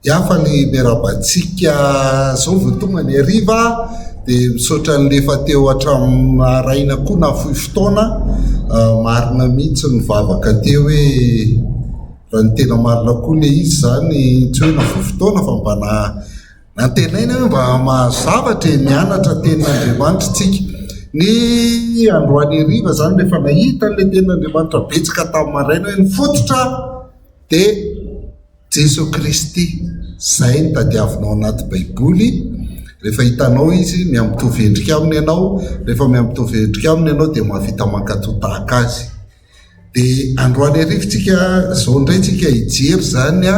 Iafa ny merabatsika zao votonga ny ariva dia misaotra nylefa teo hatramin'araina koa na fohy fotoana marina mihitsy ny vavaka teo hoe raha ny tena marina koa le izy zany tsy hoe na fohy fotoana fa mba nantenaina hoe mba mahazavatra mianatra tenin'Andriamanitra tsika ny androany ariva zany rehefa nahita le tenin'Andriamanitra betsaka tamin'ny maraina hoe ny fototra dia Jesosy Kristy zay ny tadiavinao anaty baiboly. Rehefa hitanao izy miamitovy endrika aminy ianao, rehefa miamitovy endrika aminy ianao dia mahavita mankatò tahaka azy. Dia androany arivantsika zao indray tsika hijery zany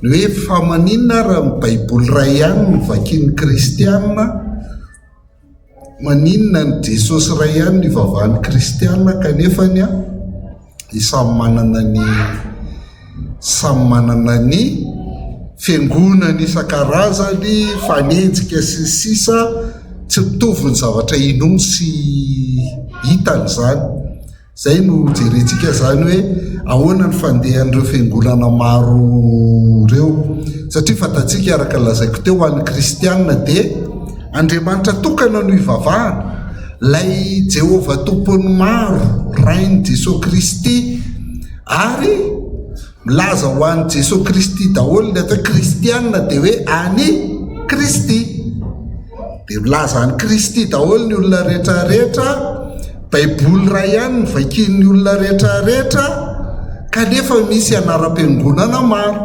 ny hoe fa maninona raha ny baiboly ray ihany no vakian'ny kristianina, maninona ny Jesosy ray ihany no ivavahan'ny kristianina kanefany samy manana ny fiangonany isan-karazany fanenjika sy sisa tsy mitovy ny zavatra inomy sy hitany zany. Zay no jerentsika zany hoe ahoana ny fandehan'ireo fiangonana maro ireo, satria fatatsika araka lazaiko teo ho an'ny kristianina dia Andriamanitra tokana no ivavahana, lay Jehovah tompony maro rainy Jesosy Kristy, ary milaza ho an'ny Jesosy Kristy daholo ny atao kristianina dia hoe any Kristy, dia milaza any Kristy daholo ny olona rehetrarehetra. Baiboly ray ihany ny vakian'ny olona rehetrarehetra kanefa misy anaram-piangonana maro.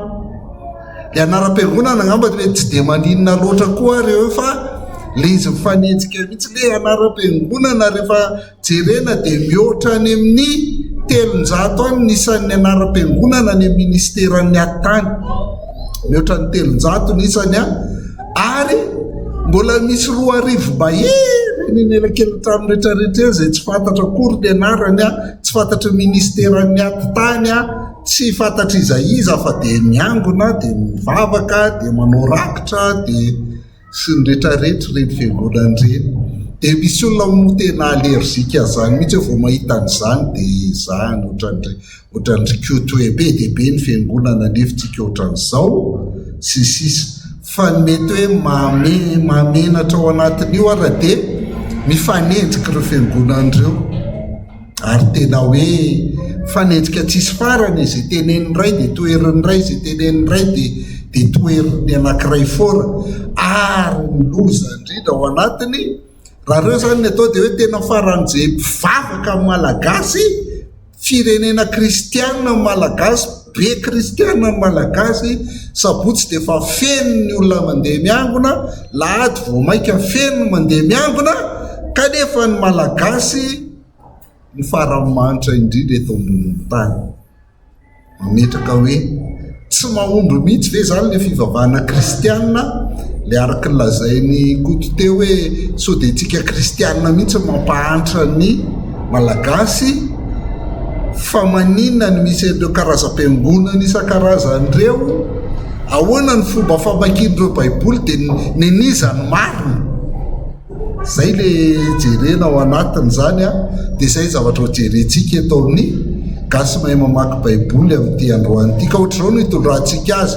Le anaram-piangonana angamba hoe tsy dia maninona loatra koa reo fa le izy mifanenjika mihitsy le anaram-piangonana rehefa jerena dia mihoatra any amin'ny 300 any nisan'ny anaram-piangonana ny ministeran'ny atany, mihoatra ny 300 nisany ary mbola misy 2,000 mahery ny elakely tamin'ny rehetrarehetra zay tsy fantatra akory ny anarany tsy fantatra ministeran'ny atitany tsy fantatra iza fa dia miangona dia mivavaka dia manao rakitra dia sy ny rehetrarehetra reny fiangonana reny. Dia misy olona tena alerzika zany mihitsy vao mahita an'izany dia zany ohatran'ny rikoto hoe be dia be ny fiangonana nefitsika ohatran'izao sy sisa, fa mety hoe mamenatra ao anatin'io ara dia mifanenjika ireo fiangonan'ireo, ary tena hoe fanenjika tsisy farany izay tenen'ny ray dia toerin'ny ray, izay tenen'ny ray dia toerin'ny anankiray foana, ary miloza indrindra ao anatiny. Raha reo zany ny atao dia hoe tena faran'izay mpivavaka amin'ny malagasy, firenena kristianina malagasy, be kristianina malagasy, sabotsy dia fa feno ny olona mandeha miangona, lahady vao maika feno mandeha miangona, kanefa ny malagasy ny faramanitra indrindra eto ambonin'ny tany. Mametraka hoe tsy mahomby mihitsy ve zany le fivavahana kristianina, le araka ny lazainy koto teo hoe sao dia tsika kristianina mihitsy mampahantra ny malagasy, fa maninona ny misy ireo karazam-piangonana isan-karazan'ireo, ahoana ny fomba famakian'ireo baiboly dia nenizany marina. Zay le jerena ao anatiny zany dia zay zavatra ho jerentsika eto amin'ny gasy mahay mamaky baiboly amin'ity androany ity. Ka ohatr'izao no hitondrahantsika azy.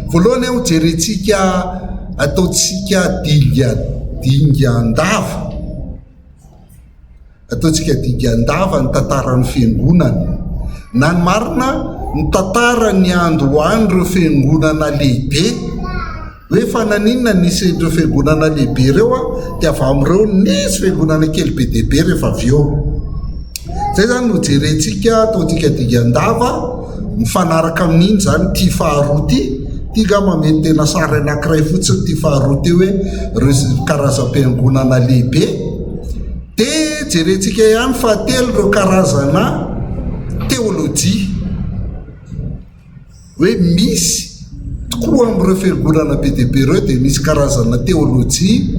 Voalohany ho jerentsika ataontsika dingan-dava, ataontsika dingan-dava ny tantaran'ny fiangonana. Na ny marina ny tantara ny androany ireo fiangonana lehibe, hoe fa naninona nisy ireo fiangonana lehibe ireo dia avy amin'ireo nisy fiangonana kely be dia be rehefa avy eo. Zay zany no jerentsika, ataontsika dingan-dava mifanaraka amin'iny zany ty faharoa ty gama mety tena sary anankiray fotsiny ty faharoa ty hoe ireo karazam-piangonana lehibe. Dia jerentsika ihany fahatelo ireo karazana teolojia, hoe misy tokoa amin'ireo fiangonana be dia be ireo dia misy karazana teolojia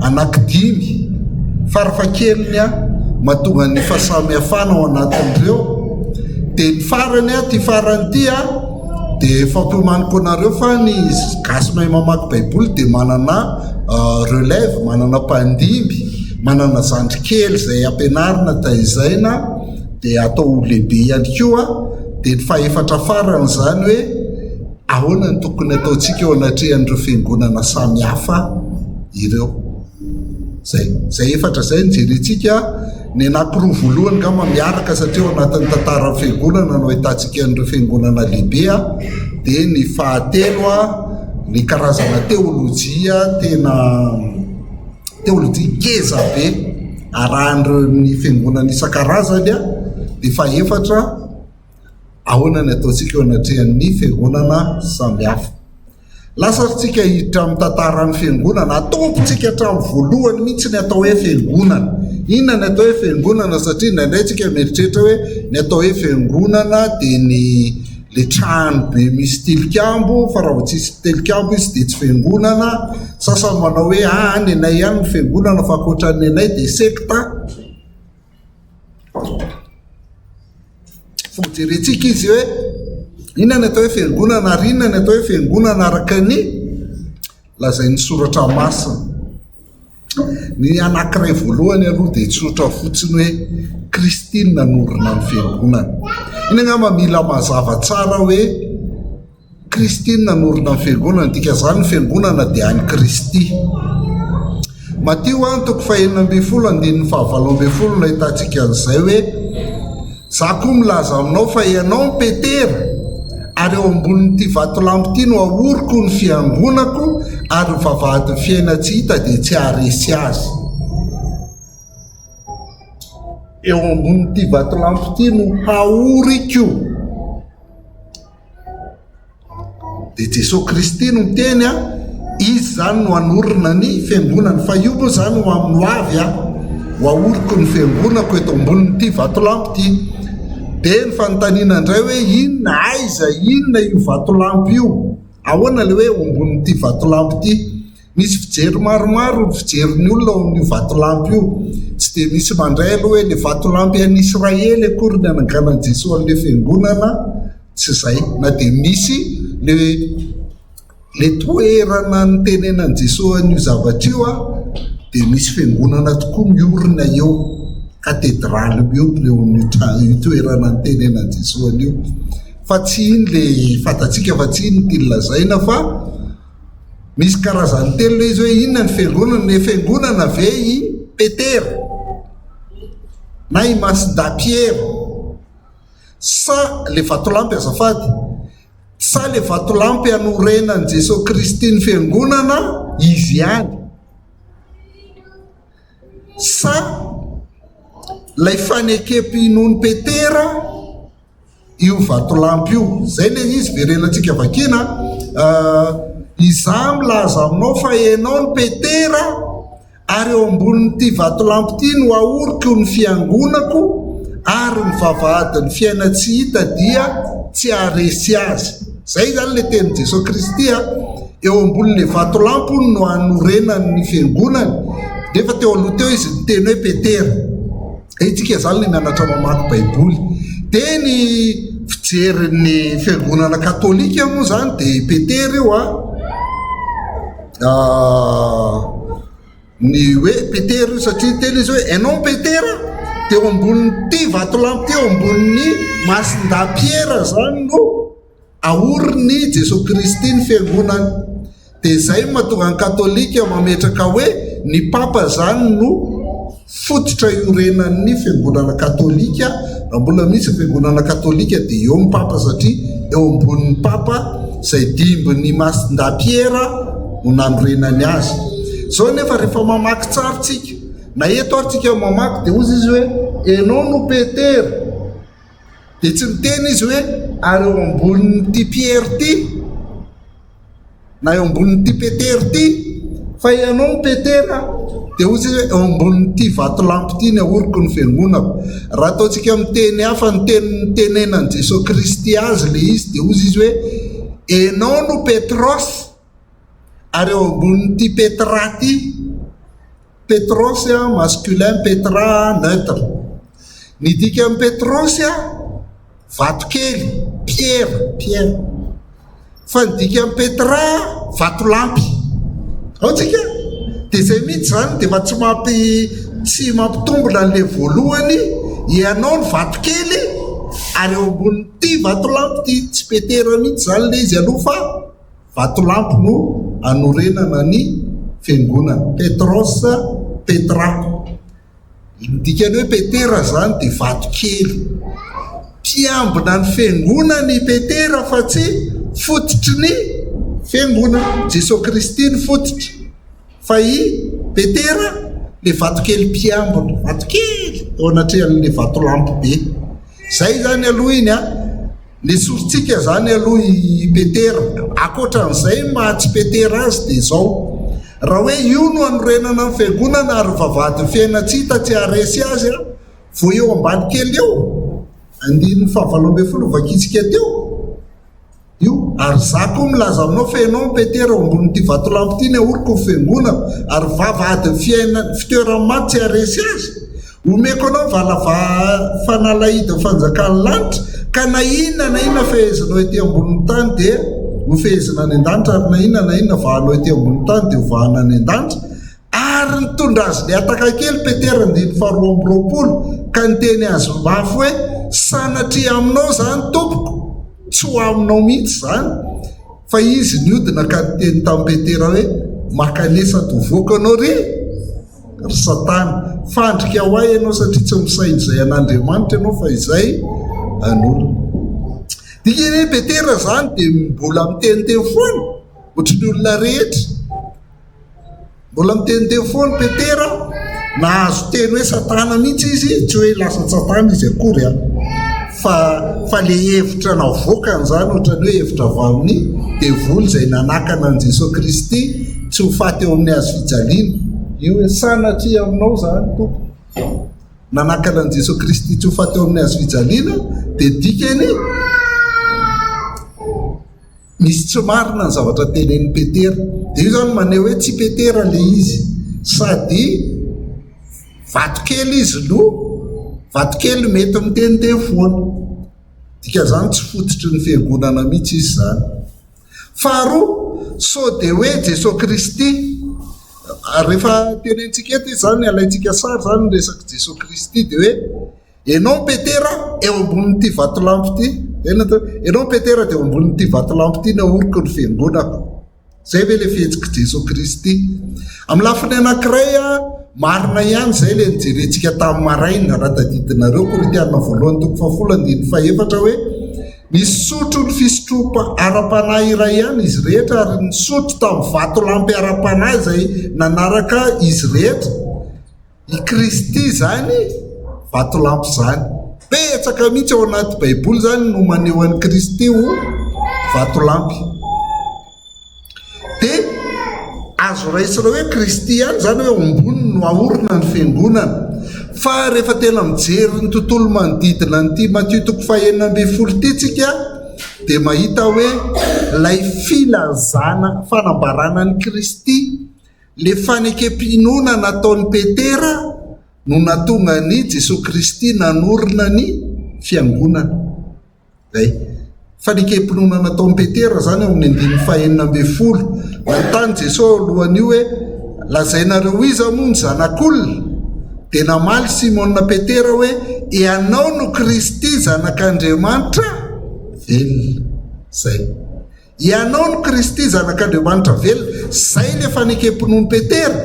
anankidimy, farafakeliny mahatonga ny fahasamihafana ao anatin'ireo. Dia ny farany ty farany ty dia fampihomaniko anareo fa ny gasy mahay mamaky baiboly dia manana relève, manana mpandimby, manana zandrikely zay ampianarina taizaina dia atao lehibe ihany koa. Dia ny fahaefatra farany zany hoe ahoana ny tokony ataontsika eo anatrehan'ireo fiangonana samy hafa ireo. Zay efatra zay nijerentsika ny anankiroa voalohany ngamba miaraka satria anatin'ny tantaran'ny fiangonana no ahitantsika an'ireo fiangonana lehibe dia ny fahatelo ny karazana teolojia teolojia keza be arahan'ireo ny fiangonana isan-karazany dia fahaefatra ahoana ny ataontsika eo anatrehan'ny fiangonana samy hafa. Lasatsika hiditra amin'ny tantaran'ny fiangonana atompontsika hatramin'ny voalohany mihitsy ny atao hoe fiangonana. Inona ny atao hoe fiangonana satria indraindraytsika mieritreritra hoe ny atao hoe fiangonana dia le trano be misy tilikambo, fa raha vao tsisy tilikambo izy dia tsy fiangonana. Sasany manao hoe ny anay ihany ny fiangonana fa ankoatran'ny anay dia sekta. Fojerentsika izy hoe inona ny atao hoe fiangonana ary inona ny atao hoe fiangonana araka ny lazain'ny soratra masina. Ny anankiray voalohany aloha dia tsotra fotsiny hoe Kristy nanorina ny fiangonana. Iny angamba mila mazava tsara hoe Kristy nanorina ny fiangonana, dika zany ny fiangonana dia any Kristy. Matio 5:7-9 nahitantsika an'izay hoe za koa milaza aminao fa ianao ny Petera ary eo ambonin'ity vatolampy ity no ahoriko ny fiangonako ary ny vavahadin'ny fiaina tsy hita dia tsy haharesy azy. Eo ambonin'ity vatolampy ity no ahoriko. Dia Jesosy Kristy no miteny izy zany no anorina ny fiangonana, fa io moa zany ho amin'ny ho avy ho ahoriko ny fiangonako eto ambonin'ity vatolampy ity. Dia ny fanontaniana indray hoe inona aiza inona io vatolampy io, ahoana le hoe ambonin'ity vatolampy ity. Misy fijery maromaro ny fijerin'ny olona ao amin'io vatolampy io. Tsy dia misy mandray aloha hoe le vatolampy an'i Israely akory ny ananganan'i Jesosy an'ilay fiangonana, tsy izay. Na dia misy le toerana ny tenenan'i Jesosy an'io zavatra io dia misy fiangonana tokoa miorina eo, katedraly eo io toerana ny tenenan'i Jesosy an'io. Fa tsy iny le fatatsika, fa tsy iny ty lazaina, fa misy karazany telo le izy hoe inona ny fiangonana. Ny fiangonana ve i Petera na i Masindapiera sa le vatolampy azafady, sa le vatolampy anorenan'i Jesosy Kristy ny fiangonana izy ihany, sa lay fanekepinony Petera io vatolampy io. Zay le izy verenantsika vakina izaho milaza aminao fa ianao ny Petera ary eo ambonin'ity vatolampy ity no ahoriko ny fiangonako ary ny vavahadin'ny fiaina tsy hita dia tsy haharesy azy. Zay zany le tenin'i Jesosy Kristy eo ambonin'le vatolampy no anorenany ny fiangonany. Nefa teo aloha teo izy niteny hoe Petera. Itsika zany le mianatra mamaky baiboly. Dia ny fijerin'ny fiangonana katolika moa zany dia Petera io ny hoe Petera io satria teny izy hoe ianao Petera dia eo ambonin'ity vatolampy ty eo ambonin'ny Masindapiera zany no ahoriny Jesosy Kristy ny fiangonany. Dia zay mahatonga ny katolika mametraka hoe ny papa zany no fototra iorenan'ny fiangonana katolika. Raha mbola misy fiangonana katolika dia eo ny papa, satria eo ambonin'ny papa izay dimbin'ny Masindapiera no nanorenany azy. Zao nefa rehefa mamaky tsara tsika, na eto ary tsika mamaky dia ozy izy hoe ianao no Petera, dia tsy miteny izy hoe ary eo ambonin'ity Pierre ty na eo ambonin'ity Petera ty, fa ianao no Petera. Dia ozy izy hoe eo ambonin'ity vatolampy ty ny ahoriko ny fiangonako. Raha ataontsika miteny hafa ny tenenan'i Jesosy Kristy azy le izy, dia ozy izy hoe ianao no Petros ary eo ambonin'ity Petra ty. Petros masculin, Petra neutre. Ny dika amin'ny Petros vatokely, Pierre. Fa ny dika amin'ny Petra vatolampy. Aotsika dia zay mihitsy zany, dia fa tsy mampitombona n'le voalohany ianao ny vatokely ary eo ambonyity vatolampy ty tsy petera mihitsy zany le izy aloha fa vatolampy no anorenana ny fiangonana Petros Petra. Dikany hoe petera zany de vato kely mpiambina ny fiangonany petera fa tsy fototry ny fiangonana. Jesosy Kristy ny fototry fa i petera le vato kely mpiambina, vato kely eo anatrehan'le vatolampy be. Zay zany aloha iny le sorintsika zany aloha i petera. Akoatran'izay mahatsy petera azy de zao raha hoe io no anorenana ny fiangonana ary vavady fiainatsita tsy aresy azy vo eo ambany kely eo 19 vakitsika teo io ary za koa milaza aminao fenao petera ambony ty vatolampy ty ny aoriko ny fiangonana ary vavady fitoerany maty tsy aresy azy omeko anao valava fanalahida fanjakany lanitra ka na inona fehezinao ety ambony tany de ho fehezina any an-danitra ary na inona vahanao ety ambony tany de ho vahana any an-danitra. Ary nitondra azy le ataka kely petera 19 ka niteny azy mafy hoe sanatria aminao zany tompoko tsy ho aminao mihitsy zany fa izy niodina ka niteny tamin'ny petera hoe makanesa to voakanao ry satana fandrika ho ay ianao satria tsy misainy izay an'Andriamanitra ianao fa izay an'olona. Dikany hoe petera zany de mbola miteniteny foana ohatry ny olona rehetra mbola miteniteny foana petera nahazo teny hoe satana mihitsy izy tsy hoe lasa satana izy akory fa le hevitra navoakany zany ohatrany hoe hevitra avy amin'ny devoly izay nanakana an' Jesosy Kristy tsy ho faty eo amin'ny hazo fijaliana. Io hoe sanatria aminao zany tompo nanakana an' Jesosy Kristy tsy ho faty eo amin'ny hazo fijaliana de dikany misy tsy marina ny zavatra tenen'ny petera. De io zany maneho hoe tsy petera le izy sady vatokely izy no vatokely mety miteniteny foana dika zany tsy fototry ny fiangonana mihitsy izy zany. Faharoa so de hoe Jesosy Kristy rehefa tenentsika eto izy zany alaitsika sary zany resaky Jesosy Kristy de hoe enao petera eo ambonin'ity vatolampy ty enao petera de eo ambonin'ity vatolampy ty naoriko ny fiangonako. Zay ve le fihetsiky Jesosy Kristy amin'ny lafiny anankiray marina ihany zay le nijerentsika tamin'ny maraina raha tadidinareo Korintianina 1:14 hoe nisotro ny fisotropa ara-panahy iray ihany izy rehetra ary nisotro tamin'ny vatolampy ara-panahy zay nanaraka izy rehetra. I Kristy zany vatolampy zany petsaka mihitsy ao anaty baiboly zany no maneho an'i Kristy ho vatolampy. De azo raisina hoe Kristy ihany zany hoe ombony no aorina ny fiangonana fa rehefa tena mijery ny tontolo manodidina nyty Matthieu 9:20 ty tsika de mahita hoe lay filazana fanambarana ny Kristy le fanekempinoana nataon'ny petera no natonga ny Jesosy Kristy nanorina ny fiangonana. Zay fanekempinoana nataon'ny petera zany ao amin'ny 9:40 nantany Jesosy alohan'io hoe lazainareo iza moa ny zanak'olona de namaly Simona petera hoe ianao no Kristy zanak'Andriamanitra velona. Zay ianao no Kristy zanak'Andriamanitra velona zay le fanekempinoan'ny petera.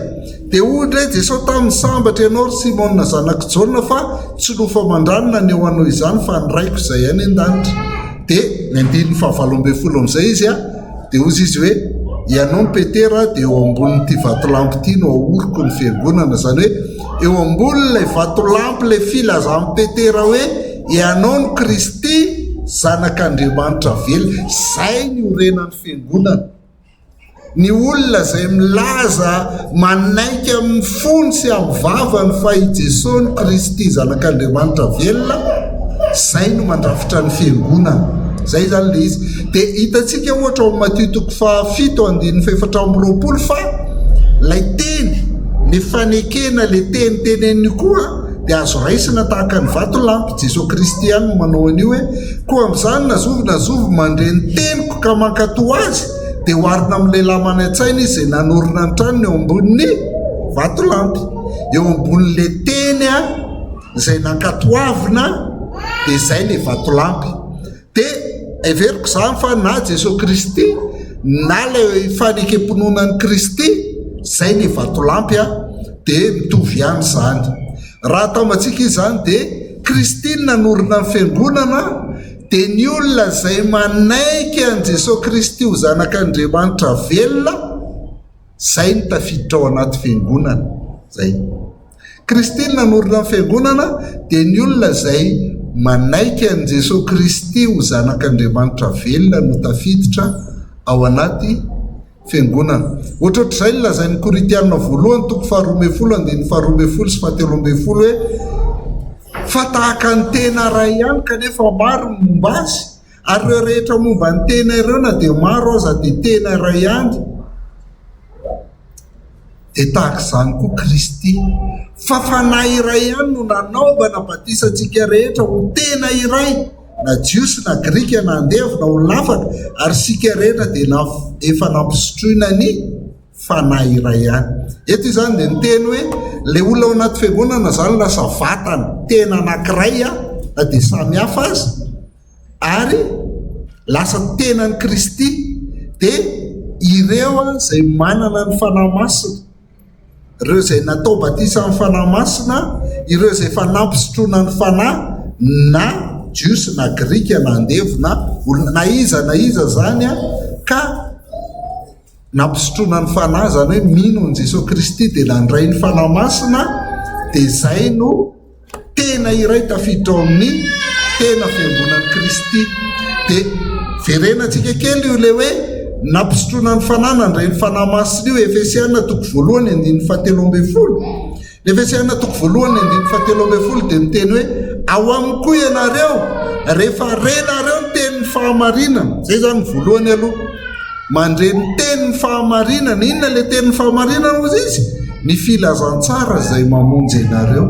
De ohatra hoe Jesosy tamin'ny sambatra ianao ry Simona zanak' Jaona fa tsy nofa mandranona ny eo anao izany fa niraiko izay any an-danitra. De 9:20 am'izay izy de ozy izy hoe ianao ny petera de eo ambonin'ity vatolampy ty no aoriko ny fiangonana zany hoe eo ambonin'ilay vatolampy le filazan'ny petera hoe ianao ny Kristy zanak'Andriamanitra velona. Zay ny orenan'ny fiangonana. Ny olona zay milaza manaiky amin'ny fony sy amin'ny vavany fa i Jesosy ny Kristy zanak'Andriamanitra velona zay no mandrafitra ny fiangonana. Zay zany le izy. De hitantsika ohatra ao Matthieu 7:20 fa lay teny le fanekena le teny teneniny koa de azo raisina tahaka ny vatolampy. Jesosy Kristy ihany no manao an'io hoe koa amin'izany nazovy mandreny teniko ka mankato azy de hoarina amin'ny lehilahy manantsaina izy zay nanorina ny tranony eo ambonin'ny vatolampy eo ambonin'le teny zay nankatoavina dia izay le vatolampy. Dia everiko zany fa na Jesosy Kristy na le fanekem-pononan'i Kristy zay le vatolampy a dia mitovy ihany zany. Raha ataomantsika izy zany dia Kristy nanorina ny fiangonana dia ny olona izay manaiky an Jesosy Kristy ho zanak'Andriamanitra velona zay ny tafiditra ao anaty fiangonana zay. Kristy nanorina ny fiangonana dia ny olona izay manaiky an Jesosy Kristy ho zanak'Andriamanitra velona no tafiditra ao anaty fiangonana. Ohatrohatr'izay ny lazain'ny Korintianina voalohany toko 12 andiny 12 sy 13 hoe fa tahaka ny tena ray ihany kanefa maro ny momba azy, ary ireo rehetra momba ny tena ireo na dia maro aza dia tena ray ihany. Dia tahaka izany koa Kristy, fa fanahy iray ihany no nanaovana batisantsika rehetra ho tena iray, na jiosy na grika na andevy na olonafaka, ary sika rehetra dia efa nampisotroina ny fanahy iray ihany. Eto izany dia niteny hoe le olona ao anaty fiangonana zany lasa vatana tena anankiray na dia samy hafa azy, ary lasa tenan'ny Kristy. Dia ireo izay manana ny fanahy masina, ireo izay natao batisa amin'ny fanahy masina, ireo izay efa nampisotroina ny fanahy, na jiosy na grika na andevy na olona na iza zany ka nampisotroina ny fanahy, zany hoe mino ny Jesosy Kristy dia nandray ny fanahy masina, dia zay no tena iray tafiditra ao amin'ny tena fiangonan'i Kristy. Dia verenantsika kely io le hoe nampisotroina ny fanahy nandray ny fanahy masina io. Efesiana toko 1 andiny 17. Efesiana toko 1 andiny 17 dia miteny hoe ao aminy koa ianareo rehefa renareo ny tenin'ny fahamarinana. Zay zany voalohany aloha, mandre ny tenin'ny fahamarinana. Inona le tenin'ny fahamarinana ozy izy? Ny filazantsara izay mamonjy ianareo.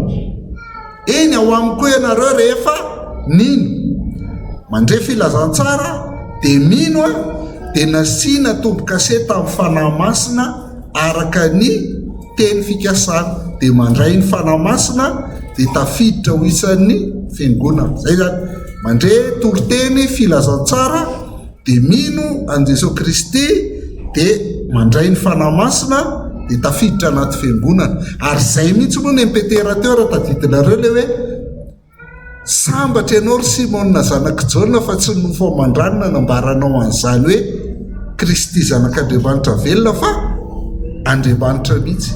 Eny ao aminy koa ianareo rehefa nino mandre filazantsara dia mino dia nasiana tombo-kase tamin'ny fanahy masina araka ny teny fikasana, dia mandray ny fanahy masina dia tafiditra ho isan'ny fiangonana. Zay zany mandre toroteny filazantsara dia mino an Jesosy Kristy dia mandray ny fanahy masina dia tafiditra anaty fiangonana. Ary zay mihitsy moa ny impeterateur tadidinareo le hoe sambatra ianao ry Simona zanak'i Jona fa tsy nofo amandranina nambaranao an'izany hoe Kristy zanak'Andriamanitra velona fa Andriamanitra mihitsy.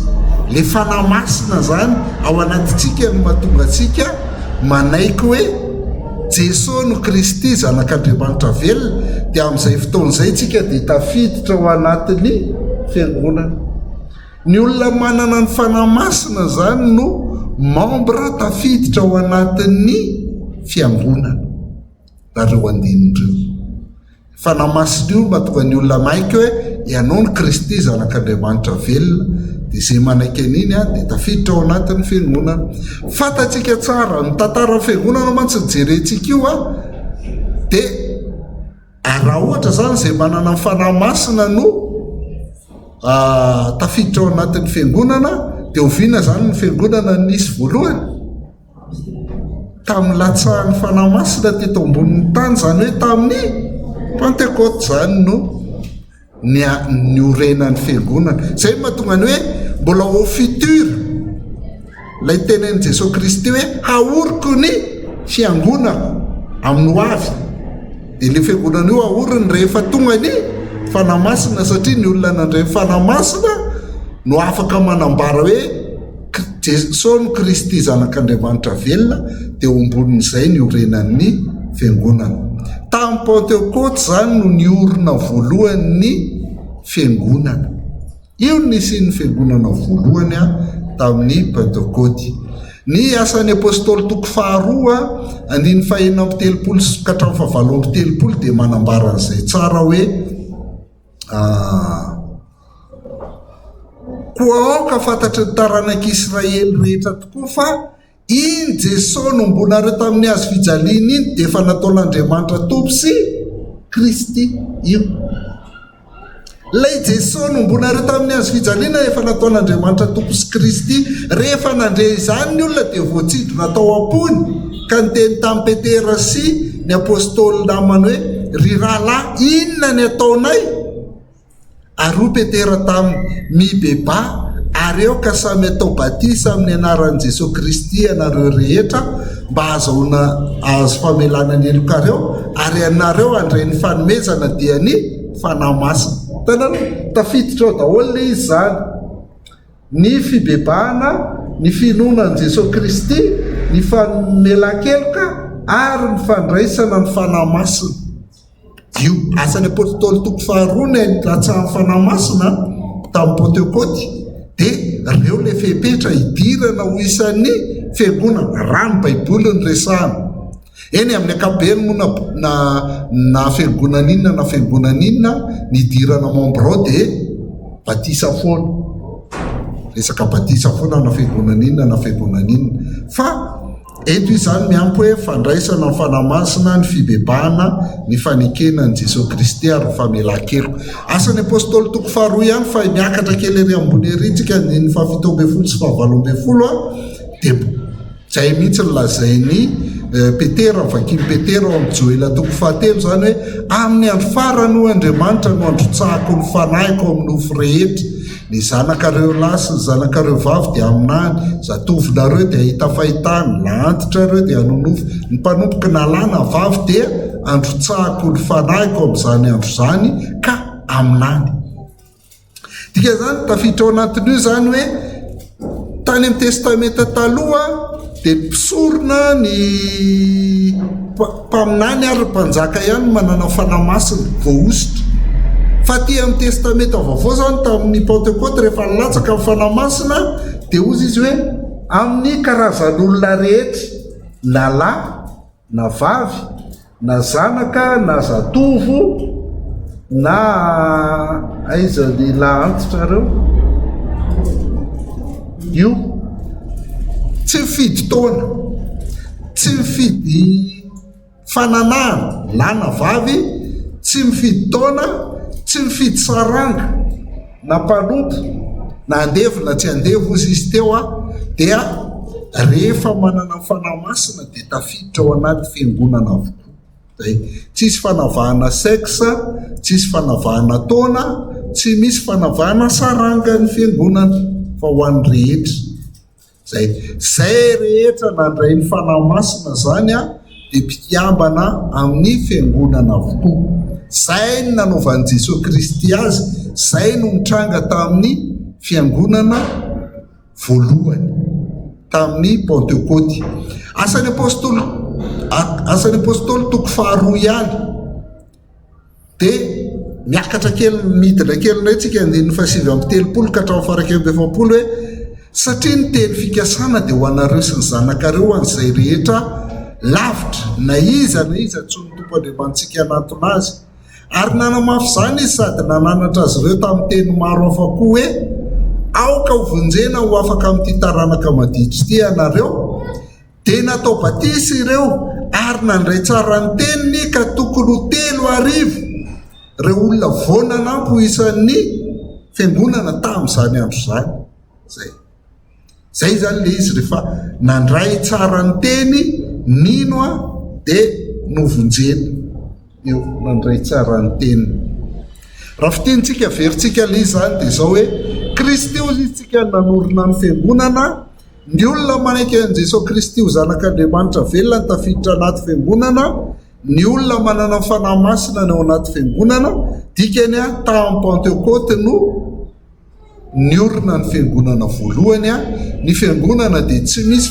Le fanahy masina zany ao anatintsika no mahatonga antsika manaiky hoe Jesosy no Kristy zanak'Andriamanitra velona, dia amin'izay fotoan'izay tsika dia tafiditra ao anatin'ny fiangonana. Ny olona manana ny fanahy masina zany no membre tafiditra ao anatin'ny fiangonana. Nareo andinin'ireo fanahy masina io mahatonga ny olona maiky hoe ianao ny Kristy zanak'Andriamanitra velona, dia izay manaiky an'iny dia tafiditra ao anatin'ny fiangonana. Fantatsika tsara ny tantara fiangonana mantsy nijerentsika io dia raha ohatra zany izay manana ny fanahy masina no tafiditra ao anatin'ny fiangonana, dia oviana zany ny fiangonana nisy voalohany tamin'ny latsahan'ny fanahy masina teto ambonin'ny tany, zany hoe tamin'ny Pentecote zany no ny orenan'ny fiangonana. Zay mahatonga ny hoe mbola au futur lay tenen'i Jesosy Kristy hoe haoriko ny fiangonako amin'ny ho avy, dia le fiangonana io ahoriny rehefa tonga ny fanahy masina, satria ny olona nandray fanahy masina no afaka manambara hoe Jesosy no Kristy zanak'Andriamanitra velona, dia eo ambonin'izay ny orenan'ny fiangonana. Tamin'ny Pentecote zany no niorina voalohany fiangonana. Io nisy ny fiangonana voalohany tamin'ny Pentecote. Ny asan'ny apôstôly toko 2 andiny 4:30 ka hatramin'ny 7:30 dia manambara an'izay tsara hoe koa aoka fantatry ny taranak'Israely rehetra tokoa fa iny Jesosy nombonareo tamin'ny hazo fijaliana iny dia efa nataon'Andriamanitra tompo sy Kristy io. Lay Jesosy nombonareo tamin'ny hazo fijaliana efa nataon'Andriamanitra tompo sy Kristy. Rehefa nandre izany ny olona dia voatsidro natao am-pony ka nyteny tamin'ny Petera sy ny apôstôly namany hoe ry rahalahy inona ny ataonay ary Petera tamin'ny mibeba ary eo ka samy atao batisa amin'ny anaran'i Jesosy Kristy anareo rehetra mba azahoana azo famelana ny elokareo ary anareo andray ny fanomezana dia ny fanahy masina. Tanana tafiditra ao daholo le izy zany, ny fibebahana, ny finoana an'i Jesosy Kristy, ny famelan-keloka ary ny fandraisana ny fanahy masina. Io asan'ny apôstôly toko faharoa ny latsahan'ny fanahy masina tamin'ny Pentekoty dia reo le fepetra hidirana ho isan'ny fiangonana raha ny baiboly ny resahana. Eny amin'ny ankapobeny moa na fiangonana inona na fiangonana inona ny idirana membre dia batisa foana, resaka batisa foana na fiangonana inona na fiangonana inona. Fa eto izany miampy hoe fandraisana ny fanahy masina, ny fibebahana, ny fanekena ny Jesosy Kristy ary ny famelan-keloka. Asan'ny apôstôly toko faharoa ihany fa miakatra kely ery ambony ery tsika ny 17 sy 18 dia zay mihitsy lazainy Petera, vakiny Petera ao amin'ny Joela toko 13 zany hoe amin'ny andro farany ho Andriamanitra no androtsahako ny fanahiko amin'ny ofo rehetra. Ny zanakareo lahy sy ny zanakareo vavy dia aminany, zatovinareo dia hita fahitany, lantitra reo dia hanonofo, ny mpanompoka nalàna vavy dia androtsahako ny fanahiko amin'izany andro zany ka aminany. Dika zany tafiditra ao anatin'io zany hoe tany amin'ny testamenta taloha dia mpisorona ny mpaminany ary mpanjaka ihany manana fanahy masina voaositra. Fa ty amin'ny testamenta vaovao zany tamin'ny Pentekoty rehefa nilatsaka amin'ny fanahy masina dia ozy izy hoe amin'ny karazan'olona rehetra, na lahy na vavy na zanaka na zatovo na aiza ny lahantitra reo, io tsy mifidy taona, tsy mifidy fananahana, lahy na vavy, tsy mifidy taona, tsy mifidy saranga na mpanompo na andevo na tsy andevo izy teo dia rehefa manana fanahy masina dia tafiditra ao anaty fiangonana avokoa. Zay tsisy fanavahana sexe, tsisy fanavahana taona, tsy misy fanavahana saranga ny fiangonana fa ho an'ny rehetra. Zay rehetra nandray ny fanahy masina zany dia mpikambana amin'ny fiangonana avokoa. Zay no nanaovan'i Jesosy Kristy azy, zay no mitranga tamin'ny fiangonana voalohany tamin'ny Pentekoty. Asan'ny apôstôly toko faharoa ihany dia miakatra kely midina kely indray tsika andininy 7:30 ka hatramin'ny faraka 70 hoe satria ny teny fikasana dia ho anareo sy ny zanakareo an'izay rehetra lavitra na iza tsy ny tompo Andriamantsika anatona azy. Ary nanamafy zany izy sady nananatra azy ireo tamin'ny teny maro hafa koa hoe aoka ho vonjena ho afaka amin'ity taranaka maditra ity ianareo, dia natao batisa ireo ary nandray tsara ny teniny ka tokony ho 3,000 reo olona vonanampy ho isan'ny fiangonana tamin'izany andro zany. Zay zany le izy rehefa nandray tsara ny teny nino dia novonjena io nandray tsara ny teny. Raha fitentsika veritsika le zany dia zao hoe Kristy io izitsika nanorona ny fiangonana, ny olona manaiky an'i Jesosy Kristy ho zanak'Andriamanitra velona ny tafiditra anaty fiangonana, ny olona manana fanahy masina ny ao anaty fiangonana, dikany tamin'ny Pentekoty no niorina ny fiangonana voalohany. Ny fiangonana dia tsy misy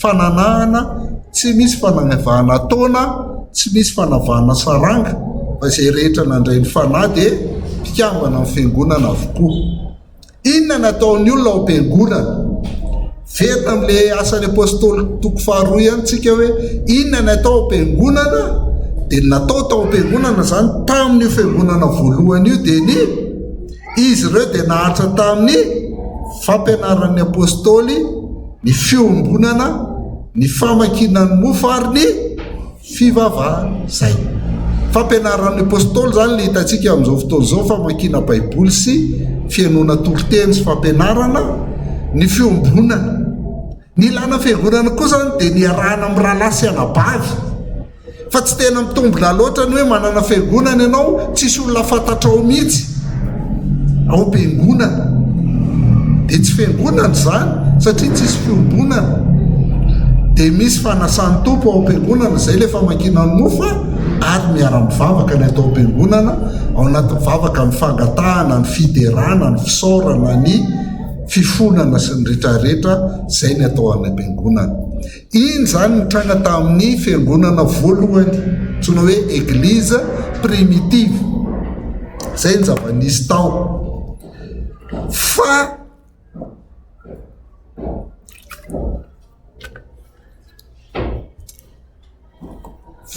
fananahana, tsy misy fanavahana taona, tsy misy fanavahana saranga, fa izay rehetra nandray ny fanahy dia mpikambana amin'ny fiangonana avokoa. Inona nataon'ny olona ao am-piangonana? Verina amin'ilay asan'ny apôstôly toko faharoa ihany tsika hoe inona natao ao am-piangonana dia natao tao am-piangonana zany tamin'io fiangonana voalohany io dia ny izy ireo dia nahatra tamin'ny fampianaran'ny apôstôly, ny fiombonana, ny famakinany mofo ary ny fivavahana. Zay fampianaran'ny apôstôly zany le hitantsika amin'izao fotoana izao, famakina baiboly sy fianoana toroteny sy fampianarana, ny fiombonana ny ilana fiangonana koa zany dia niarahana amin'ny rahalasy anabavy fa tsy tena mitombona loatra ny hoe manana fiangonana ianao tsisy olona fantatra ao mihitsy ao am-piangonana dia tsy fiangonana zany satria tsisy fiombonana dia misy fanasany tompo ao am-piangonana zay le famankinany mofa ary miara-mivavaka ny atao am-piangonana ao anaty mivavaka ny fangatahana ny fiderana ny fisaorana ny fifonana sy ny rehetrarehetra zay ny atao any am-piangonana. Iny zany nitranga tamin'ny fiangonana voalohany tsona hoe eglize primitive zay ny zava-nisy tao fa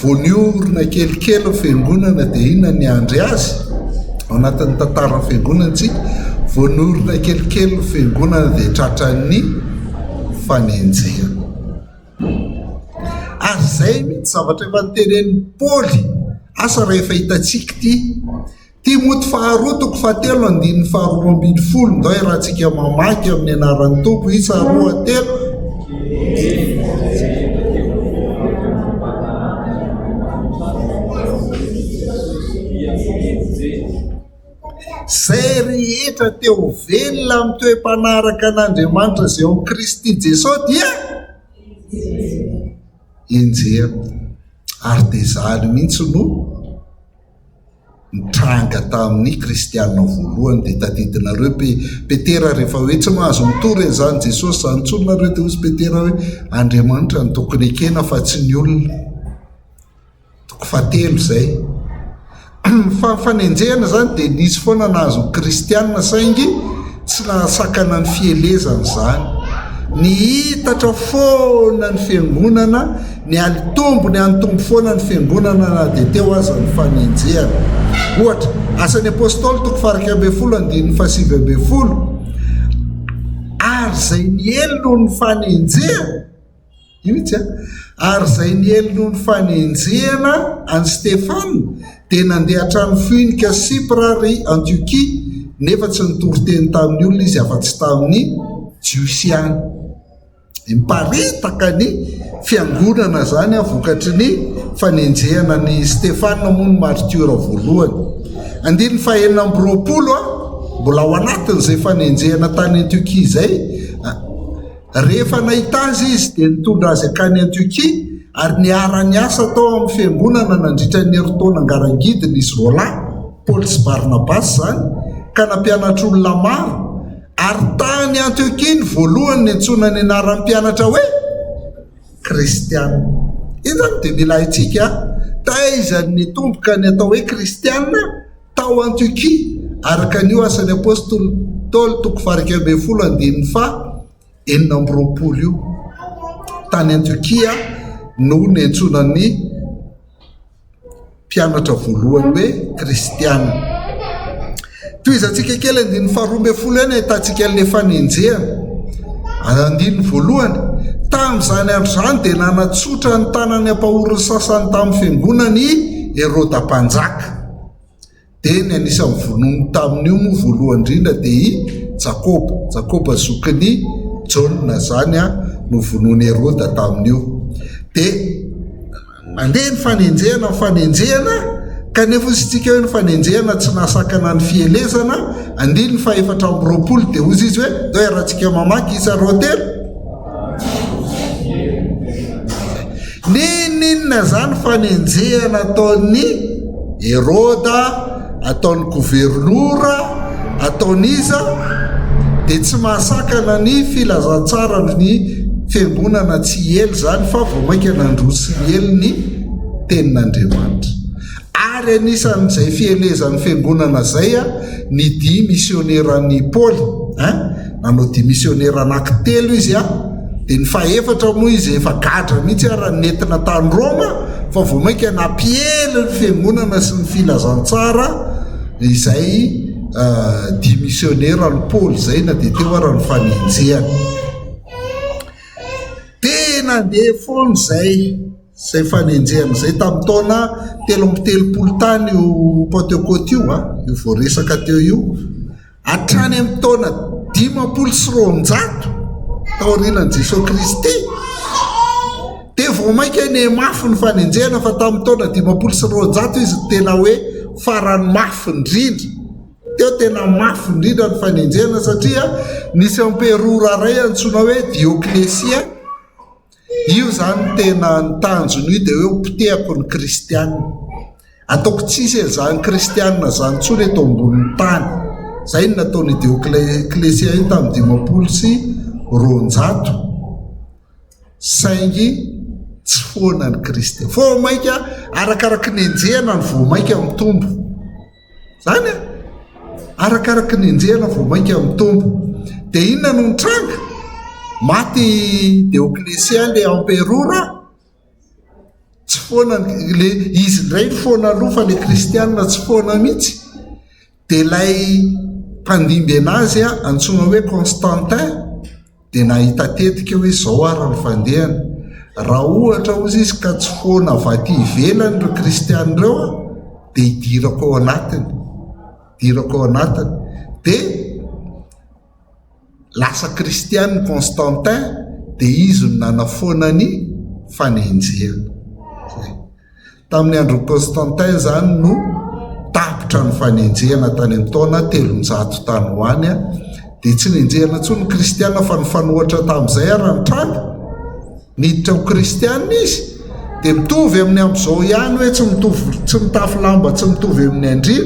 voaniorina kelikely ny fiangonana dia inona ny andry azy ao anatin'ny tantaran'ny fiangonana tsika voaniorina kelikely ny fiangonana dia tratran'ny fanenjehana ary zay mihitsy zavatra efa nitenen'ny Paoly asa rehefa hitatsika ty moty faharotoko fatelo andin'ny faharoa ambin'ny folo ndao rahantsika mamaky amin'ny anaran'ny tompo isa roa telo zay rehetra teo velona amin'ny toe-panaraka an'Andriamanitra zay ao Kristy Jesosy dia enjehana ary dia zany mihitsy no nitranga tamin'ny kristianina voalohany dia tadidinareo Petera rehefa hoe tsy mahazo mitory zany Jesosy zany tsononareo dia ozy Petera hoe Andriamanitra ny tokony ekena fa tsy ny olona toko fatelo zay fa fanenjehana zany dia nisy foana nahazo kristianina saingy tsy nahasakana ny fielezana zany ny hitatra foana ny fiangonana ny alitombo ny antombo foana ny fiangonana na dia teo aza ny fanenjehana ohatra asan'ny apôstôly toko faraka ambin'ny folo andin'ny fahasivy ambin'ny folo ary zay ny elino ny fanenjehana io mihitsy ary zay ny elino ny fanenjehana any Stefana dia nandeha hatrany Foinika Sipra ry Antiokia nefa tsy nitory teny tamin'ny olona izy afa-tsy tamin'ny jiosiany miparitaka ny fiangonana zany vokatry ny fanenjehana ny Stefana moa ny martiora voalohany andiny fahenina amby roapolo mbola ao anatin'izay fanenjehana tany Antiokia zay rehefa nahita azy izy dia nitondra azy akany Antiokia ary niara-ny asa tao amin'ny fiangonana nandritra ny herin-taona angarangidiny izy roalahy Paoly sy Barnabasy zany ka nampianatra olona maro ary tany Antiokia ny voalohany ny antsona ny anaran'ny mpianatra hoe kristianina. Iny zany dia mila haitsika taizany tomboka ny atao hoe kristianina tao Antiokia araka an'io asan'ny apôstôly Paoly toko faraka ambin'ny folo andininy fa enina amby roapolo io tany Antiokia no ny antsonany mpianatra voalohany hoe kristianina. Toizantsika kely andin'ny faharoa ambin'ny folo eny ahitantsika an'ilay fanenjehana andininy voalohany tamin'izany andro zany dia nanatsotra ny tanany ampahorin'ny sasany tamin'ny fiangonany Heroda mpanjaka dia ny anisan'ny vonoiny tamin'io moa voalohany indrindra dia i Jakoba zokiny Jona zany no vonoiny Heroda tamin'io dia mandeha ny fanenjehana kanefa izy tsika hoe ny fanenjehana tsy nahasakana ny fielezana andiny ny faefatra amby roapolo dia ozy izy hoe dao rahantsika mamaky isa roa telo ninona zany fanenjehana ataon'ny Heroda ataon'ny gouvernoura ataony iza dia tsy mahasakana ny filazantsara ny fiangonana tsy ely zany fa vao mainka nandroso ny ely ny tenin'Andriamanitra ary anisan'izay fielezan'ny fiangonana zay ny di misioneran'ny Paoly nanao di misionera anankitelo izy dia ny faefatra moa izy efa gadra mihitsy raha nentina tany Roma fa vao mainka nampiely ny fiangonana sy ny filazantsara izay di misioneran'ny Paoly zay na dia teo ara ny fanenjehana tena ndeha foana zay fanenjehana zay tamin'ny taona 3 tany io Pentecote io io voaresaka teo io hatrany amin'ny taona 500 taorinan Jesosy Kristy. Dia vao mainka ny mafy ny fanenjehana fa tamin'ny taona 500 izy tena hoe farany mafy indrindra. Teo tena mafy indrindra ny fanenjehana satria nisy amperora ray antsoina hoe Dioclétien. Io zany tena nitanjony io dia hoe hopotehako ny kristianina. Ataoko tsisy zany kristianina zany intsony eto ambonin'ny tany. Zay no nataony Dioclétien io tamin'ny 500 saingy tsy foana ny Kristy. Fô mainka arakaraky ny enjehana ny vao mainka mitombo. Zany arakaraky ny enjehana vao mainka mitombo. Dia inona no nitranga? Maty Dioclétien le emperora. Tsy foana le izy indray foana aloha fa le kristianina tsy foana mihitsy. Dia ilay mpandimby anazy antsoina hoe Constantin dia nahita tetika hoe zao ary ny fandehana. Raha ohatra ozy izy ka tsy foana vaty ivelany ireo kristianina ireo dia hidirako ao anatiny. Dia lasa kristianina Constantin dia izy no nanafoana ny fanenjehana. Tamin'ny andro Constantin zany no tapitra ny fanenjehana tany amin'ny taona 300 tany hoany dia tsy nenjehana intsony ny kristianina fa ny fanohatra tamin'izay ary nitranga niditra ho kristianina izy dia mitovy amin'ny amin'izao ihany hoe tsy mitafy lamba tsy mitovy amin'ny andrina.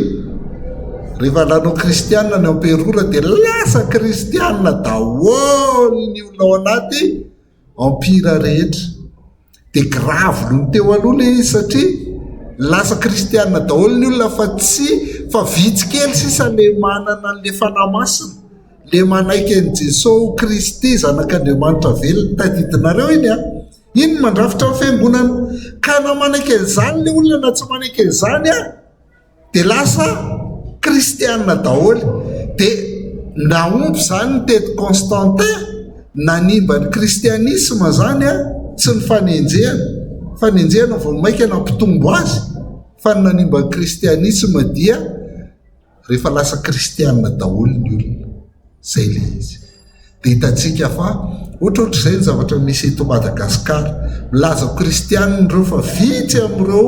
Rehefa lanao kristianina ny emperora dia lasa kristianina daholo ny olona ao anaty empira rehetra. Dia gravy no teo aloha le izy satria lasa kristianina daholo ny olona fa vitsy kely sisa le manana an'le fanahy masina, le manaiky an'i Jesosy Kristy zanak'Andriamanitra velona tadidinareo iny iny mandrafitra ny fiangonana. Ka na manaiky an'izany le olona na tsy manaiky an'izany dia lasa kristianina daholo. Dia naompy zany ny tety Constantin nanimba ny kristianisma zany tsy ny fanenjehana vao mainka nampitombo azy fa ny nanimba ny kristianisma dia rehefa lasa kristianina daholo ny olona. Zay le izy. Dia hitantsika fa ohatrohatr'izay ny zavatra misy eto Madagasikara. Milaza kristianina ireo fa vitsy amin'ireo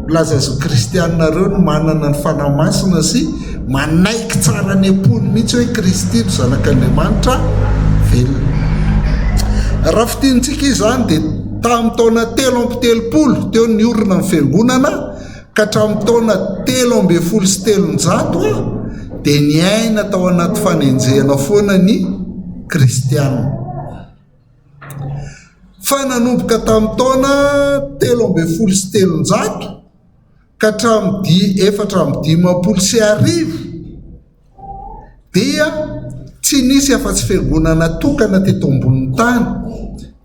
milaza azo kristianina ireo no manana ny fanahy masina sy manaiky tsara ny am-pony mihitsy hoe Kristy no zanak'Andriamanitra velona. Raha fitiantsika izany dia tamin'ny taona 370 teo ny orina ny fiangonana ka hatramin'ny taona 313 dia niaina tao anaty fanenjehana foana ny kristianina. Fa nanomboka tamin'ny taona 313 ka hatramin'ny 450 dia tsy nisy afa-tsy fiangonana tokana teto ambonin'ny tany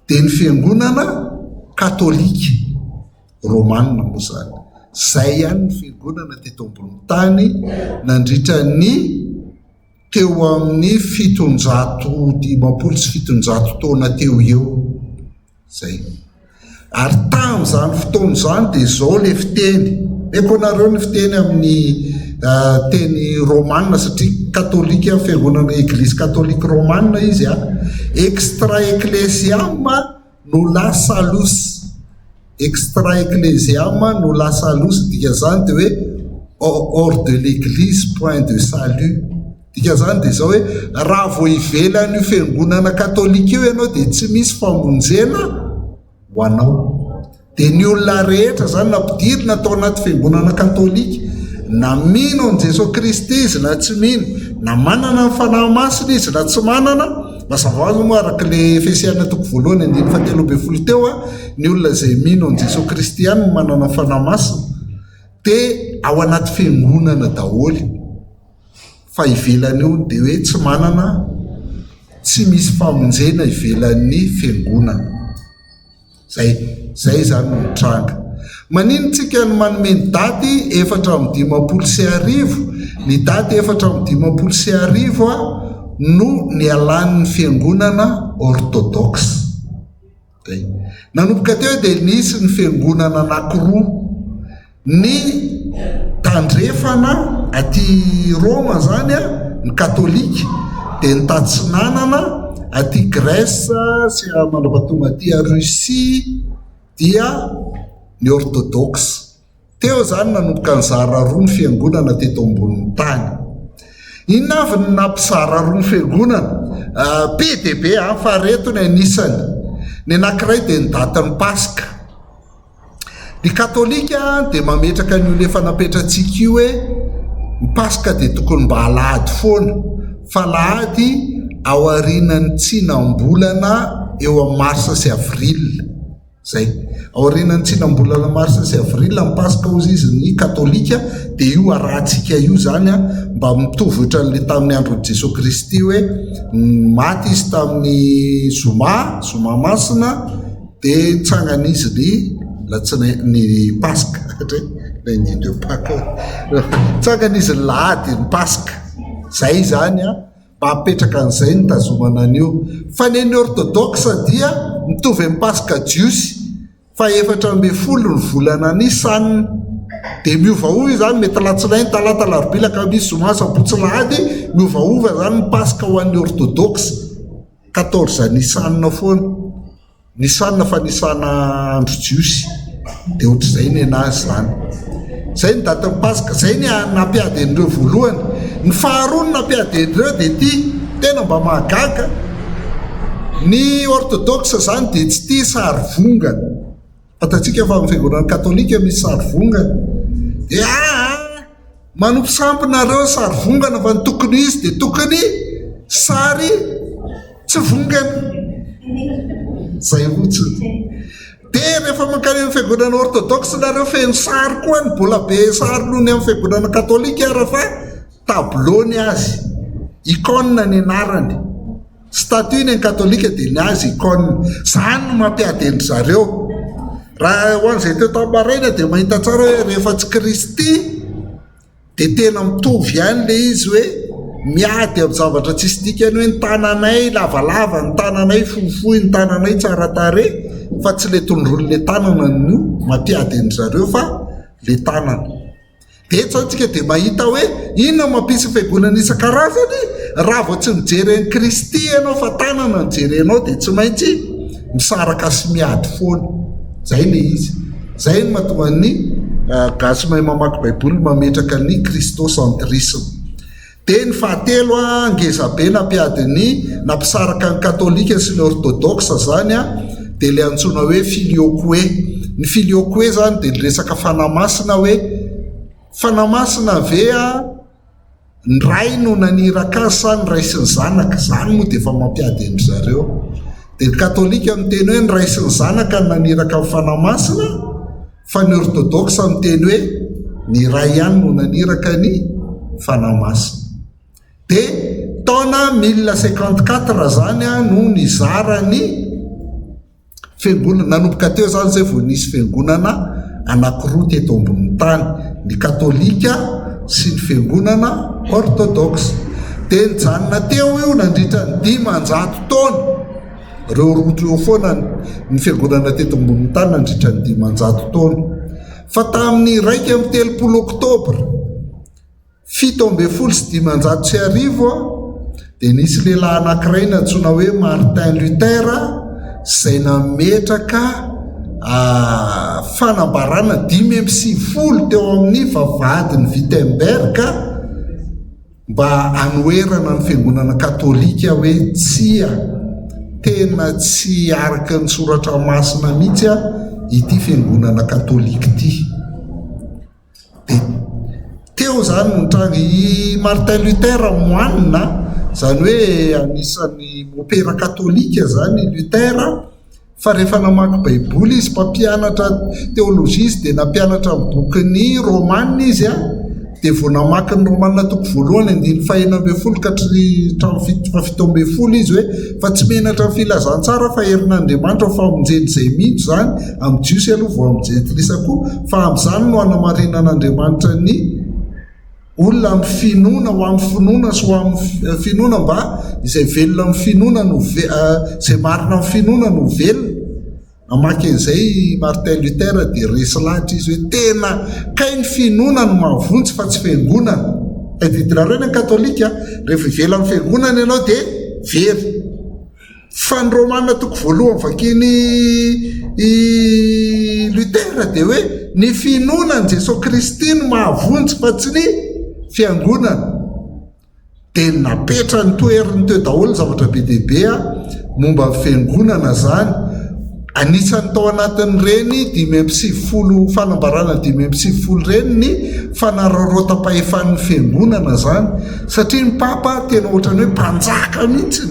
dia ny fiangonana katolika romanina moa zany. Zay ihany ny fiangonana teto ambonin'ny tany nandritra ny teo amin'ny 750 taona teo eo. Zay. Ary tamin'izany fotoana izany dia zao le fiteny. Eko anareo ny fiteny amin'ny teny romanina satria katolika fiangonana eglizy katolika romanina izy extra ecclesiam nulla salus. Extra ecclesiam nulla salus dika zany dia hoe hors de l'église point de salut. Dika zany dia zao hoe raha vao ivelany io fiangonana katolika io ianao dia tsy misy famonjena ho anao. Dia ny olona rehetra zany nampidirina tao anaty fiangonana katolika na mino an Jesosy Kristy izy na tsy mino, na manana ny fanahy masina izy na tsy manana. Mazava azy moa araka le Efesiana 1:17 teo ny olona izay mino an Jesosy Kristy ihany no manana ny fanahy masina dia ao anaty fiangonana daholo. Fa ivelany io dia hoe tsy manana, tsy misy famonjena ivelan'ny fiangonana. Zay zany no mitranga. Maninontsika ny manome ny daty 450 ny daty 450 no nialan'ny fiangonana orthodoxe. Nanomboka teo dia nisy ny fiangonana anankiroa, ny tandrefana aty Roma zany ny katolika dia ny tantsinanana aty Grèce sy mandrapatonga aty Russia dia ny orthodoxe. Teo zany nanomboka ny zara roa ny fiangonana teto ambonin'ny tany. Inona avy ny nampizara roa ny fiangonana? Be dia be fa reto ny anisany. Ny anankiray dia ny datan'ny Paska. Ny katolika dia mametraka an'io efa napetratsika io hoe ny Paska dia tokony mba alahady foana, fa alahady ao aorian'ny tsinam-bolana eo amin'ny marsa sy avril. Zay ao aorian'ny tsinam-bolana marsa sy avril amin'ny Paska ozy izy ny katolika, dia io arahantsika io zany mba mitovy ohatran'ilay tamin'ny andron'i Jesosy Kristy hoe maty izy tamin'ny zoma masina dia nitsangan'izy ny Paska tsangan'izy ny lahady ny Paska. Zay zany mapetraka an'izay ny tazomana an'io. Fa ny orthodoxe dia mitovy amin'ny Paska jiosy fa 14 ny volana Nisanina, dia miovaova zany mety latsinainy talata larobila ka misy zoma sabotsy lahady, miovaova zany ny Paska ho an'ny orthodoxe 14 Nisanina foana. Nisanina fa nisana andro jiosy, dia ohatr'izay ny anazy zany. Zay ny datan'ny Paska, zay ny nampiady an'ireo voalohany. Ny faharoa ny nampiady an'ireo dia ty tena mba mahagaga. Ny orthodoxe zany dia tsy tia sarivongana. Fatatsika fa amin'ny fiangonana katolika misy sarivongana. Dia manompo sampinareo sarivongana fa ny tokony izy dia tokony sary tsy vongana. Zay fotsiny. Dia rehefa mankany amin'ny fiangonana orthodoxe nareo feno sary koa ny bola be sary noho ny amin'ny fiangonana katolika ara fa tablony azy, icône ny anarany. Statue ny katolika dia ny azy icône. Zany no mampiady endry zareo. Raha ho an'izay teo tambaraina dia mahita tsara hoe rehefa tsy Kristy dia tena mitovy ihany le izy hoe miady amin'ny zavatra tsisy dikany hoe ny tananay lavalava, ny tananay fohifohy, ny tananay tsara tarehy, fa tsy le tondrony le tanana no mampiady endry zareo fa le tanana. Dia tsantsika dia mahita hoe inona mampisy fiangonana isan-karazany. Raha vao tsy mijery an'i Kristy ianao fa tanana ny jerenao dia tsy maintsy misaraka sy miady foana. Zay le izy. Zay no mahatonga ny gasy mahay mamaky baiboly mametraka ny christocentrisme. Dia ny fahatelo ngezabe nampiady nampisaraka ny katolika sy ny orthodoxe zany dia le antsoina hoe filioque. Ny filioque zany dia ny resaka fanamasina hoe fanamasina ve ny ray no naniraka azy sa ny ray sy ny zanaka. Zany moa dia efa mampiady endry zareo. Dia ny katolika miteny hoe ny ray sy ny zanaka no naniraka amin'ny fanamasina, fa ny orthodoxe miteny hoe ny ray ihany no naniraka ny fanamasina. Dia taona 1054 zany no nizara ny fiangonana, nanomboka teo zany zay vao nisy fiangonana anankiroa teto ambonin'ny tany, ny katolika sy ny fiangonana orthodoxe. Dia nijanona teo io nandritra ny 500 taona. Reo roa foana ny fiangonana teto ambonin'ny tany nandritra ny 500 taona. Fa tamin'ny 1 Oktobra 1750 dia nisy lehilahy anankiray nantsoina hoe Martin Luther izay nametraka fanambarana 550 teo amin'ny vavahadin'ny Wittenberg mba hanoerana ny fiangonana katolika hoe tena tsy araka ny soratra masina mihitsy ity fiangonana katolika ity. Dia teo zany notrangy Martin Luther moanina, zany hoe anisan'ny mopera katolika zany Luther. Fa rehefa namaky baiboly izy mpampianatra teolojia izy dia nampianatra ny bokin'ny Romanina izy dia vao namaky ny Romanina toko voalohany 9 ka 17 izy hoe fa tsy menatra ny filazantsara fa herin'Andriamanitra ho famonjeny izay mihitsy zany amin'ny jiosy aloha vao amin'ny jetilisa koa, fa amin'izany no hanamarinan'Andriamanitra ny olona amin'ny finoana ho amin'ny finoana sy ho amin'ny finoana mba izay velona amin'ny finoana no izay marina amin'ny finoana no velona. Namaky an'izay Martin Luther dia resy lahatra izy hoe tena kay ny finoana no mahavontsy fa tsy fiangonana. Didinareo ny katolika rehefa ivela amin'ny fiangonana ianao dia very. fa ny Romanina toko voalohany vakiny Lutera dia hoe ny finoana ny Jesosy Kristy no mahavonjy fa tsy ny fiangonana. Dia napetra ny toeriny teo daholo zavatra be dehibe momba ny fiangonana zany. Anisan'ny tao anatin'ireny 570 fanambarana 570 reny ny fanararaotam-pahefan'ny fiangonana zany, satria ny Papa tena ohatrany hoe mpanjaka mihitsy,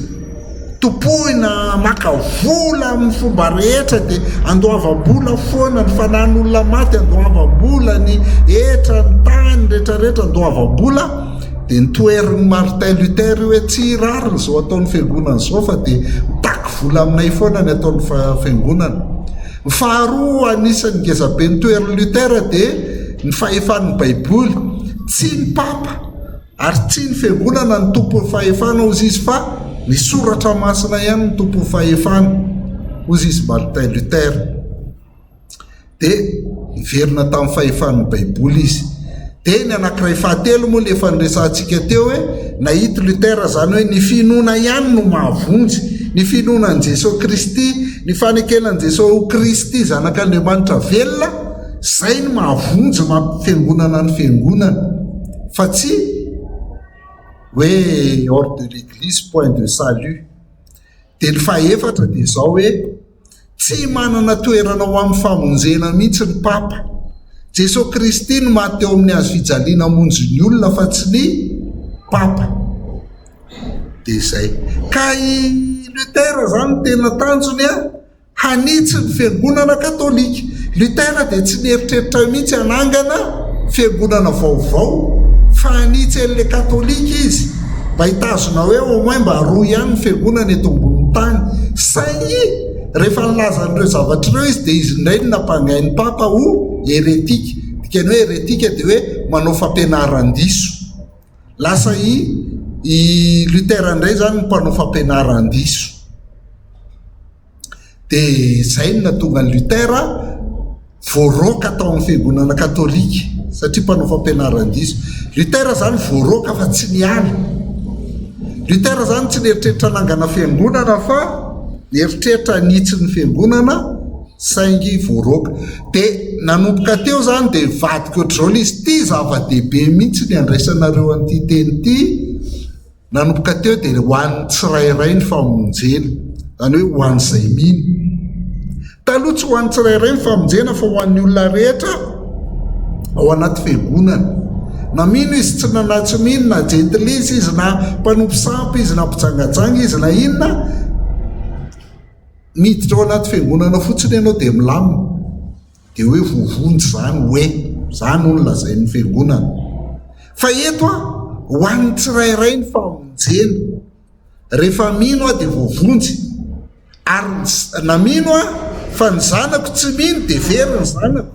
topohina maka vola amin'ny fomba rehetra, dia andoavam-bola foana ny fanan'olona maty, andoavam-bola ny etra ny tany rehetrarehetra, andoavam-bola. Dia nitoerin'ny Martin Luther hoe tsy rariny zao ataon'ny fiangonana zao fa dia mitaky vola aminay foana ny ataon'ny fiangonana. Faharoa anisan'ny ngezabe nitoerin'ny Luther dia ny fahefan'ny Baiboly. Tsy ny Papa ary tsy ny fiangonana ny tompon'ny fahefana hozy izy, fa ny soratra masina ihany ny tompon'ny fahefana hozy izy Martin Luther. Dia niverina tamin'ny fahefan'ny Baiboly izy. Dia ny anankiray fahatelo moa le efa niresantsika teo hoe nahita Lutera zany hoe ny finoana ihany no mahavonjy, ny finoana ny Jesosy Kristy, ny fanekenan'i Jesosy Kristy zanak'Andriamanitra velona, zay no mahavonjy mampifiangonana ny fiangonana, fa tsy hoe hors de l'église point de salut. Dia ny fahaefatra dia zao hoe tsy manana toerana ho amin'ny famonjena mihitsy ny Papa. Jesosy Kristy no mateo amin'ny azo fijaliana monjy ny olona fa tsy ny Papa. Dia zay. Ka i Lutera zany tena tanjony hanitsy ny fiangonana katolika. Lutera dia tsy nieritreritra mihitsy hanangana fiangonana vaovao, fa hanitsy an'ilay katolika izy, mba hitazona hoe au moins mba roa ihany ny fiangonana eto ambony tany. Saingy rehefa nilaza an'ireo zavatra ireo izy dia izy indray no nampangain'ny Papa ho heretika. Dikany hoe heretika dia hoe manao fampianaran-diso. Lasa i Lutera indray zany no mpanao fampianaran-diso. Dia zay no natonga ny Lutera voaroaka tao amin'ny fiangonana katolika, satria mpanao fampianaran-diso. Lutera zany voaroaka fa tsy niala. Lutera zany tsy nieritreritra nangana fiangonana fa nieritreritra nitsy ny fiangonana, saingy voaroaka. Dia nanomboka teo zany dia vadika ohatr'izao izy, ty zava-dehibe mihitsy ny andraisanareo an'ity teny ity. Nanomboka teo dia ho an'ny tsirairay ny famonjena, zany hoe ho an'izay mino. Taloha tsy ho an'ny tsirairay ny famonjena fa ho an'ny olona rehetra ao anaty fiangonana. Na mino izy tsy nanatsy mino, na jentilisa izy, na mpanompo sampy izy, na mpijangajanga izy, na inona, miditra ao anaty fiangonana fotsiny ianao dia milamina, dia hoe voavonjy zany, hoe zany no lazain'ny fiangonana. Fa eto ho an'ny tsirairay ny famonjena. Rehefa mino dia voavonjy, ary na mino fa ny zanako tsy mino dia very ny zanako.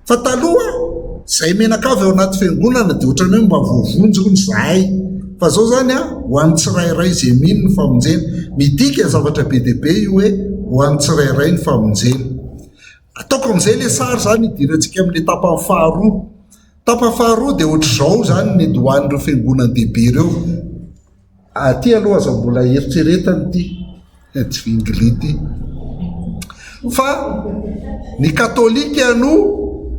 Fa taloha zay menakavy ao anaty fiangonana dia ohatrany hoe mba voavonjy ny zahay. Fa zao zany ho an'ny tsirairay izay mino ny famonjena. Midika zavatra be dehibe io hoe ho an'ny tsirairay ny famonjena. Ataoko amin'izay le sary zany idirantsika amin'ilay tapany faharoa. Tapany faharoa dia ohatr'izao zany ny dohan'ireo fiangonana dehibe ireo. Aty aloha aza mbola eritreretany ity tsy vingili ity. Fa ny katolika no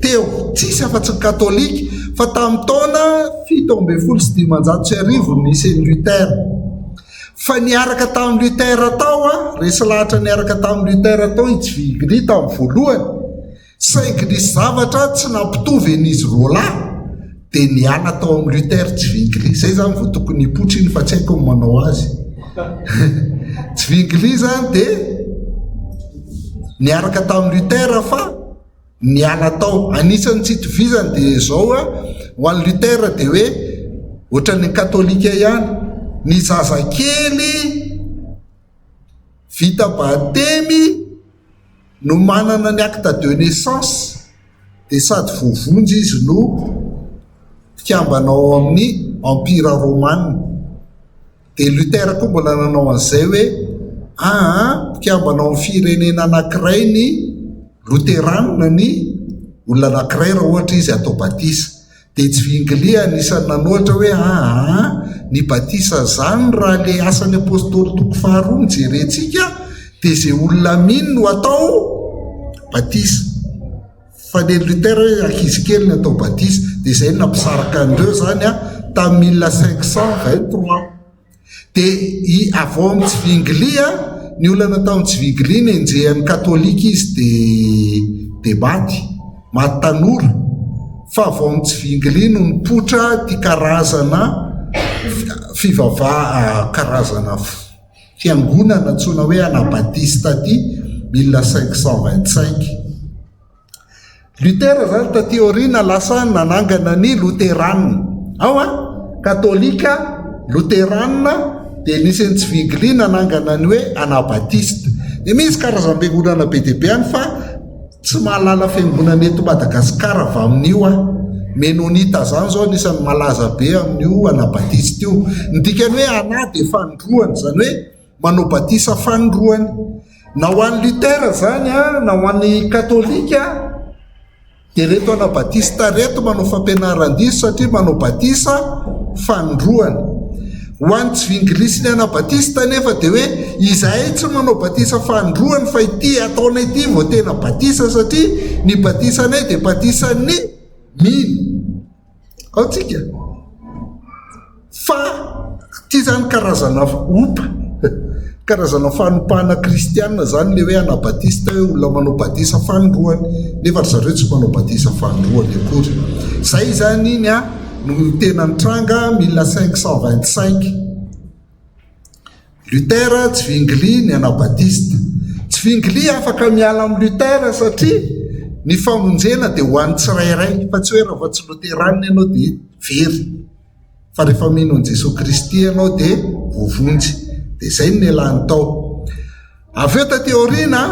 teo, tsisy afa-tsy ny katolika, fa tamin'ny taona 719 nisy Lutera. Fa niaraka tamin'ny Lutera tao resy lahatra niaraka tamin'ny Lutera tao tsy vingili tamin'ny voalohany, saingy nisy zavatra tsy nampitovy an'izy roa lahy dia niala tao amin'ny Lutera tsy vingili. Zay zany vo tokony hipotriny fa tsy haiko ny manao azy. Tsy vingili zany dia niaraka tamin'ny Lutera fa niala tao. Anisan'ny tsy itovizany dia zao ho an'ny Lutera dia hoe ohatran'ny katolika ihany, ny zazakely vita batemy no manana ny acte de naissance dia sady voavonjy izy no fikambanao amin'ny empire romane. Dia Lutera koa mbola nanao an'izay hoe fikambanao amin'ny firenena anankiray ny Luteranina, ny olona anankiray raha ohatra izy atao batisa. dia tsy vinglia anisany nanoatra hoe ny batisa zany raha le asan'ny apôstôly toko faharoa mijerentsika dia zay olona mino no atao batisa fa le Lutera hoe ankizy kely ny atao batisa dia izay nampisaraka andreo zany tamin'ny 1523 dia avao amin'ny tsy vinglia ny olona tamin'ny tsy vinglia ny enjehan'ny katôlika izy dia maty tanora fa avao amin'ny tsy vinglia no nipotra ty karazana karazana fiangonana antsona hoe anabatista ty 1525. Lutera zany taty aoriana lasa nanangana ny luteranina katôlika luteranina dia nisy ny tsy vinglia nanangana ny hoe anabatista. Dia misy karazam-piangonana be dia be any fa tsy mahalala fiangonana eto Madagasikara avy amin'io menonita zany zao anisan'ny malaza be amin'io anabatista io. Ny dikany hoe ana dia fanondroany zany hoe manao batisa fanondroany na ho an'ny Lutera zany na ho an'ny katôlika dia reto anabatista reto manao fampianaran-diso satria manao batisa fanondroany. Ho an'ny tsy vinglia sy ny anabatista nefa dia hoe izahay tsy manao batisa fanondroany fa ity ataonay ity vao tena batisa satria ny batisanay dia batisan'ny aotsika fa ty zany karazana karazana fanompahana kristianina zany le hoe anabatista hoe olona manao batisa fanondroany nefa zareo tsy manao batisa fanondroany akory. Zay zany iny no tena nitranga 1525. Lutera tsy vinglia ny anabatista. Tsy vinglia afaka miala amin'ny Lutera satria ny famonjena dia ho an'ny tsirairay fa tsy hoe raha fa tsy luteranina ianao dia very fa rehefa mino an' Jesosy Kristy ianao dia vovonjy. Dia izay ny ialany tao. Avy eo taty aoriana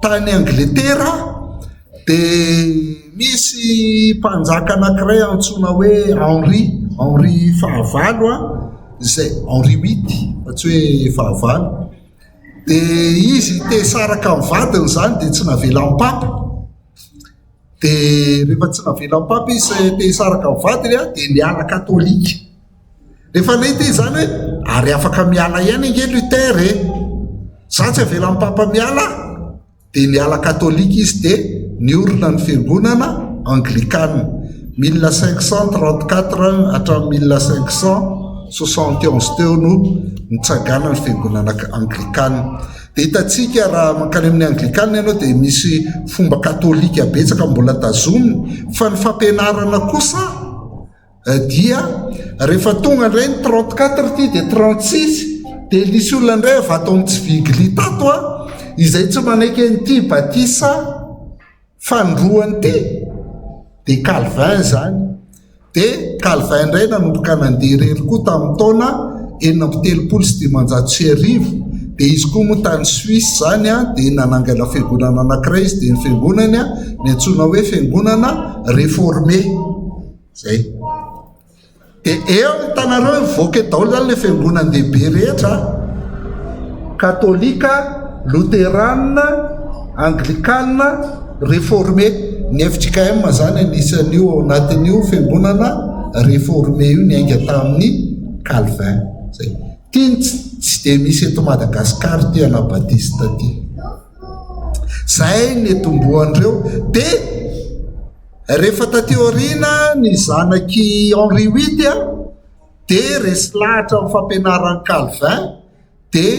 tany Angletera dia misy mpanjaka anankiray antsoina hoe Henri fahavalo izay Henri 8 fa tsy hoe fahavalo. Dia izy te saraka amin'ny vadiny zany dia tsy navela amin'ny papa. Dia rehefa tsy navela amin'ny papa izy te saraka amin'ny vadiny dia niala katôlika. Rehefa nahita izy zany hoe ary afaka miala ihany inge Lutera za tsy avela amin'ny papa miala dia niala katôlika izy dia niorina ny fiangonana anglikana 1534 hatramin'ny 1571 teo no nitsangana ny fiangonana anglikana. Dia hitantsika raha mankany amin'ny anglikana ianao dia misy fomba katôlika betsaka mbola tazominy fa ny fampianarana kosa dia rehefa tonga indray ny 34 ty dia 36 dia nisy olona indray avy atao amin'ny tsy vinglia tato izay tsy manaiky an'ity batisa fanondroany ty dia Calvin zany. Dia Calvin indray nanomboka nandeha irery koa tamin'ny taona 1730 dia izy koa moa tany Suisse zany dia nanangana fiangonana anankiray izy dia ny fiangonany ny antsoina hoe fiangonana réformé zay. Dia eo hitanareo mivoaka daholo zany le fiangonan-dehibe rehetra katôlika, luteranina, anglikana, réformé. Ny FJKM zany anisan'io ao anatin'io fiangonana réformé io niainga tamin'ny Calvin zay. Ty tsy dia misy eto Madagasikara ty anabatista ty. Zay ny etombohandreo. Dia rehefa taty aoriana ny zanaky Henri 8 dia resy lahatra amin'ny fampianaran'ny Calvin dia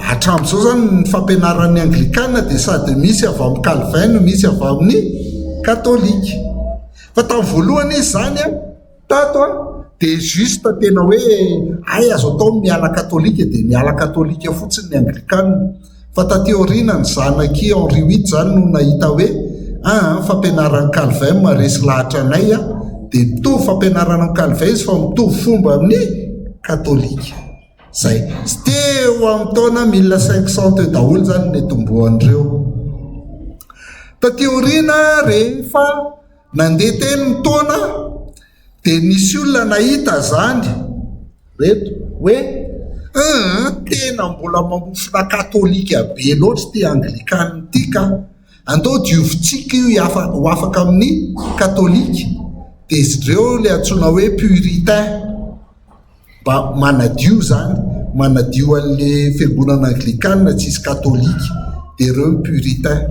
hatramin'izao zany ny fampianaran'ny anglikana dia sady misy avy amin'ny Calvin no misy avy amin'ny katôlika. Fa tamin'ny voalohany izy zany tato dia juste tena hoe azo atao miala katôlika dia miala katôlika fotsiny ny anglikana. Fa taty aoriana ny zanaky Henri 8 zany no nahita hoe fampianaran'ny Calvin maresy lahatra anay dia mitovy fampianaran'ny Calvin izy fa mitovy fomba amin'ny katôlika zay. Sy teo amin'ny taona 1500 teo daholo zany ny tombohandreo. Taty aoriana rehefa nandeha teny ny taona dia nisy olona nahita zany reto hoe tena mbola mamofona katôlika be loatra ty anglikana ty ka andao diovitsika io ho afaka amin'ny katôlika. dia izy ireo le antsoina hoe puritain mba manadio zany manadio an'le fiangonana anglikana tsisy katôlika dia ireo ny puritain.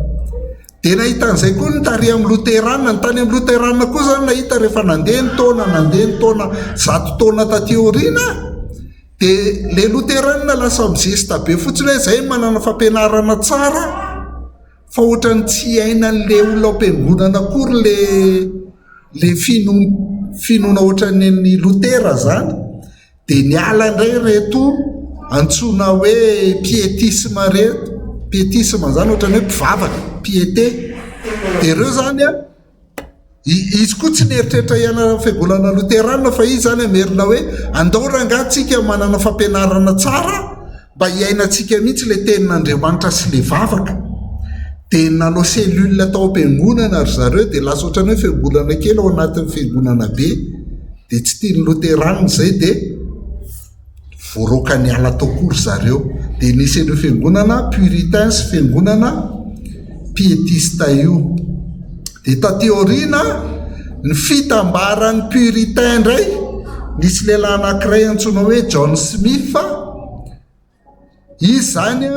dia nahita an'izay koa nitary amin'ny loterana ny tany amin'ny loterana koa zany nahita rehefa nandeha ny taona 100 taona tateorina dia le loterana lasa mizesta be fotsiny hoe zay manana fampianarana tsara fa ohatrany tsy aina n'le olona am-piangonana akory le finoana ohatrany ny lotera zany. dia niala indray reto antsoina hoe pietisme zany ohatrany hoe mpivavaka piété. dia ireo zany a izy koa tsy neritreritra iana fiangonana loterana fa izy zany amerina hoe andaorangatsika manana fampianarana tsara mba hiainantsika mihitsy le tenin'Andriamanitra sy le vavaka. dia nanao cellule tao am-piangonana ry zareo dia lasa ohatrany hoe fiangonana kely ao anatin'ny fiangonana be dia tsy tiany loterana zay dia voaroaka ny ala tao kory zareo. dia nisy ireo fiangonana puritain sy fiangonana pietista io. dia tateorina ny fitambaran'ny puritain indray nisy lehilahy anankiray antsoina hoe John Smith izy zany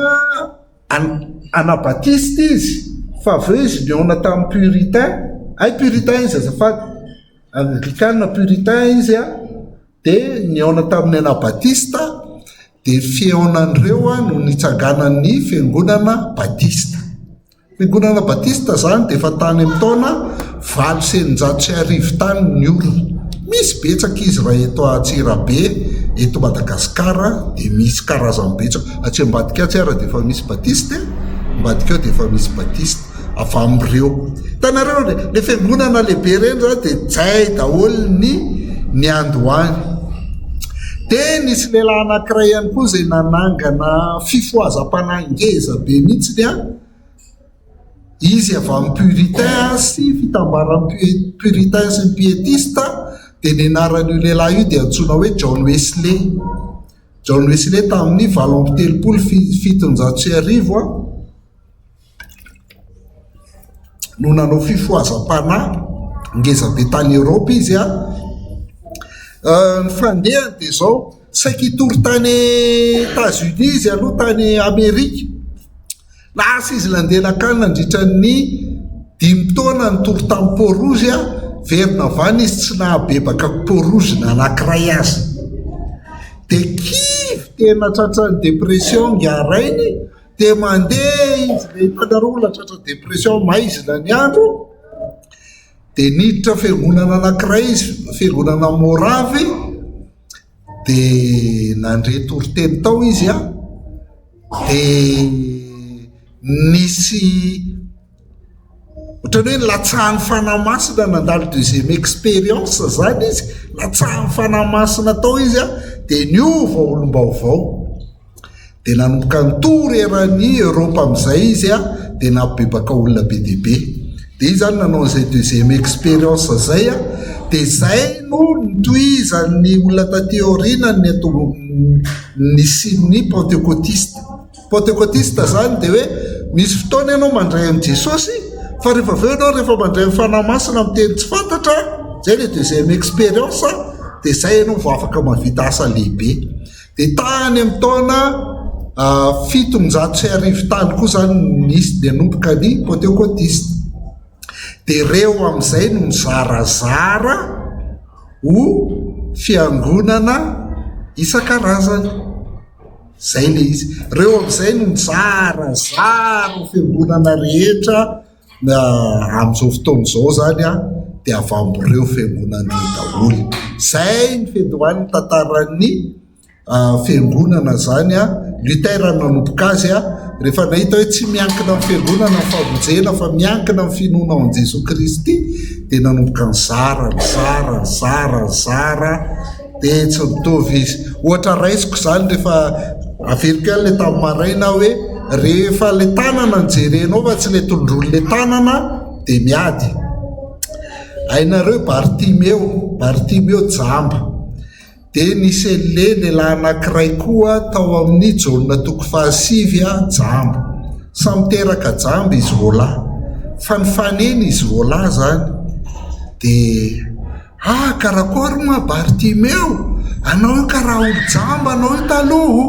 anabatista izy fa aveo izy niona tamin'ny puritain puritain izy azafady anglikana puritain izy dia niona tamin'ny anabatista dia fiaonan'ireo no nitsanganan'ny fiangonana batista. Fiangonana batista zany dia efa tany amin'ny taona 750 tany ny olona. Misy betsaka izy raha eto Antsirabe eto Madagasikara dia misy karazany betsaka atsy ambadika tsy ara dia efa misy batista ambadika eo dia efa misy batista avy amin'ireo hitanareo le fiangonana lehibe reny zany dia jay daholo ny andoany. dia nisy lehilahy anankiray ihany koa izay nanangana fifoazam-panangeza be mihitsiny izy avy amin'ny puritain sy fitambaran'ny puritain sy ny pietista. dia ny anaran'io lehilahy io dia antsoina hoe John Wesley. John Wesley tamin'ny 770 no nanao fifoazam-panahy ngeza be tany Eropa izy ny fandehany dia zao saiky hitory tany États-Unis izy aloha tany Amerika lasa izy landelakany nandritra ny 5 taona nitory tamin'ny Port-Rouge verina vany izy tsy nahabebaka Port-Rouge na anankiray azy dia kivy tena tratrany depression ngarainy dia mandeha izy le hitanareo tratra depression maizina ny andro dia niditra fiangonana anankiray izy fiangonana Moravy dia nandre toriteny tao izy dia nisy ohatrany hoe latsahan'ny fanamasina nandalo deuxième expérience zany izy latsahan'ny fanamasina tao izy dia niova olom-baovao dia nanomboka nitory eran'ny Eropa amin'izay izy dia nabebaka olona be dia be. dia izy zany nanao an'izay deuxième expérience zay dia zay no nitohizan'ny olona tateorina ny sin'ny pentecôtiste zany dia hoe misy fotoana ianao mandray amin'i Jesosy fa rehefa aveo ianao rehefa mandray amin'ny fanamasina miteny tsy fantatra zay le deuxième expérience dia zay ianao vao afaka mavita asa lehibe. dia tany amin'ny taona 750 tany koa zany nisy dia nomboka ny pentecôtiste. dia ireo amin'izay no mizarazara ho fiangonana isan-karazany zay le izy ireo amin'izay no mizarazara ho fiangonana rehetra amin'izao fotoana izao zany dia avy amin'ireo fiangonan'ireo daholo. zay ny fendohan'ny tantaran'ny fiangonana zany Lutera nanomboka azy rehefa nahita hoe tsy miankina amin'ny fiangonana ny famonjena fa miankina amin'ny finoana ao Jesosy Kristy dia nanomboka ny zara dia tsy mitovy izy. ohatra raisiko zany rehefa averika le tamin'ny maraina hoe rehefa le tanana nijerenao fa tsy le tondrolo le tanana dia miady. hainareo Bartimeo jamba dia nisy lehilahy anankiray koa tao amin'ny jauna 7 jamba samy teraka jamba izy voalahy fa ny faneny izy voalahy zany dia karakory moa Bartimeo, anao io karaha olo jamba anao io taloha.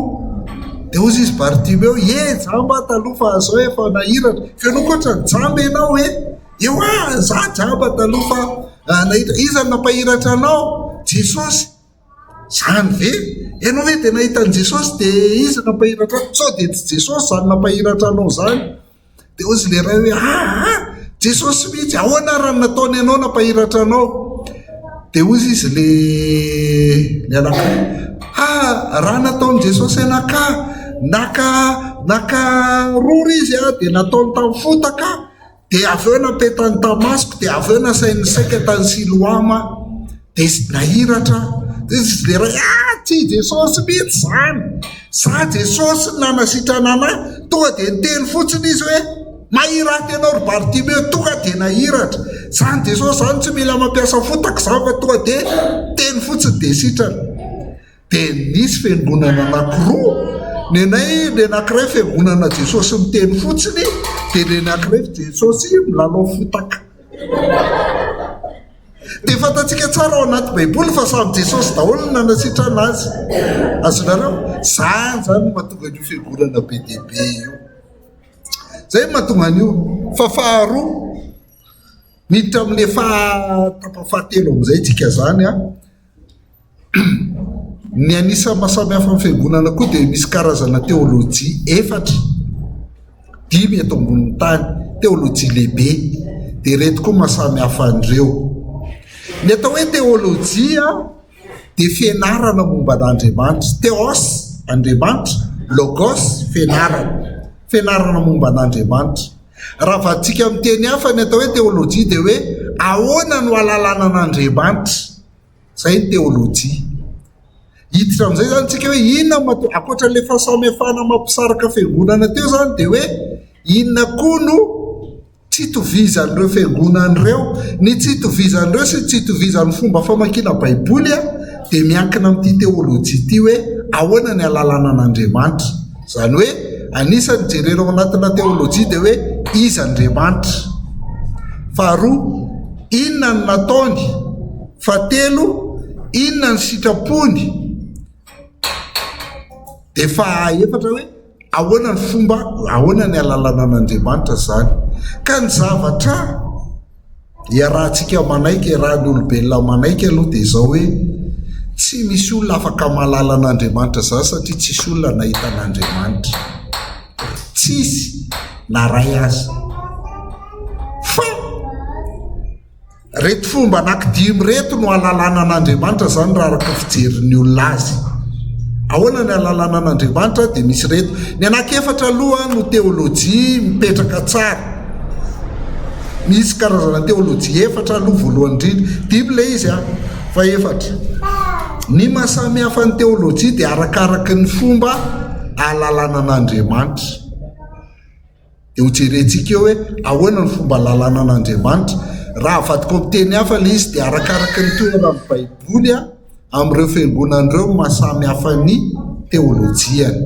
De ozy izy Bartimeo, jamba taloha fa zao efa nahiratra. Feno koatra ny jamba ianao eo za jamba taloha fa nahiratra. Iza napahiratra anao? Jesosy. Zany ve? Ianao hoe de nahitan'i Jesosy de iza napahiratra anao? Sao de tsy Jesosy zany napahiratra anao zany. De ozy le ray hoe Jesosy mihitsy, ahoana raha nataony ianao napahiratra anao? De ozy izy le anankiray, raha nataony Jesosy anaka naka rory izy de nataony tamin'ny fotaka, de avy eo napetany tamasiko, de avy eo nasainy saika tany Siloama, de nahiratra. De izy le ray, tsy Jesosy mihitsy zany, za Jesosy nanasitrana anahy. Tonga de niteny fotsiny izy hoe mahiraty ianao ry Bartimeo, tonga de nahiratra. Zany Jesosy zany tsy mila mampiasa fotaka za fa tonga de teny fotsiny de sitrana. De nisy fiangonana anankiroa, ny anay le anankiray fiangonana Jesosy miteny fotsiny, de le anankiray Jesosy milalao fotaka. De fantatsika tsara ao anaty baiboly fa samy Jesosy daholo no nanasitrana azy. Azonareo, zany mahatonga an'io fiangonana be dia be io. Zay mahatonga an'io. Fa faharoa, miditra amin'le tapa-fahatelo amin'izay tsika zany ny anisa mahasamy hafa amin'ny fiangonana koa dia misy karazana teolojia 4, 5 eto ambonin'ny tany, teolojia lehibe, dia reto koa mahasamy hafa an'ireo. Ny atao hoe teolojia dia fianarana momba an'Andriamanitra. Theos Andriamanitra, logos fianarana momba an'Andriamanitra. Raha vaditsika amin'ny teny hafa ny atao hoe teolojia dia hoe ahoana no ahalalana an'Andriamanitra. Zay ny teolojia. Hiditra amin'izay zany tsika hoe inona ankoatran'ilay fahasamihafana mampisaraka fiangonana teo zany dia hoe inona koa no tsy itovizan'ireo fiangonan'ireo, ny tsy itovizan'ireo sy tsy itovizan'ny fomba famakiana baiboly dia miankina amin'ity teolojia ity hoe ahoana ny ahalalana an'Andriamanitra. Zany hoe anisany jerena ao anatina teolojia dia hoe iza Andriamanitra. Faharoa, inona ny nataony. Fahatelo, inona ny sitrapony. Dia fahaefatra hoe ahoana ny fomba, ahoana ny ahalalana an'Andriamanitra zany. Ka ny zavatra iarahantsika manaiky, raha ny olombelona manaiky aloha dia izao hoe tsy misy olona afaka mahalala an'Andriamanitra zany satria tsisy olona nahita an'Andriamanitra, tsisy na ray azy. Fa reto fomba anankidimy reto no ahalalana an'Andriamanitra zany raha araka fijerin'ny olona azy. Ahoana ny ahalalana an'Andriamanitra dia misy reto. Ny anankefatra aloha no teolojia mipetraka tsara. Misy karazana teolojia 4 aloha voalohany indrindra, 5 ilay izy fa 4. Ny mahasamy hafa ny teolojia dia arakaraka ny fomba ahalalana an'Andriamanitra. Dia hojerentsika eo hoe ahoana ny fomba ahalalana an'Andriamanitra. Raha avadika amin'ny teny hafa ilay izy dia arakaraka ny toerana amin'ny baiboly amin'ireo fiangonan'ireo mahasamy hafa ny teolojiany.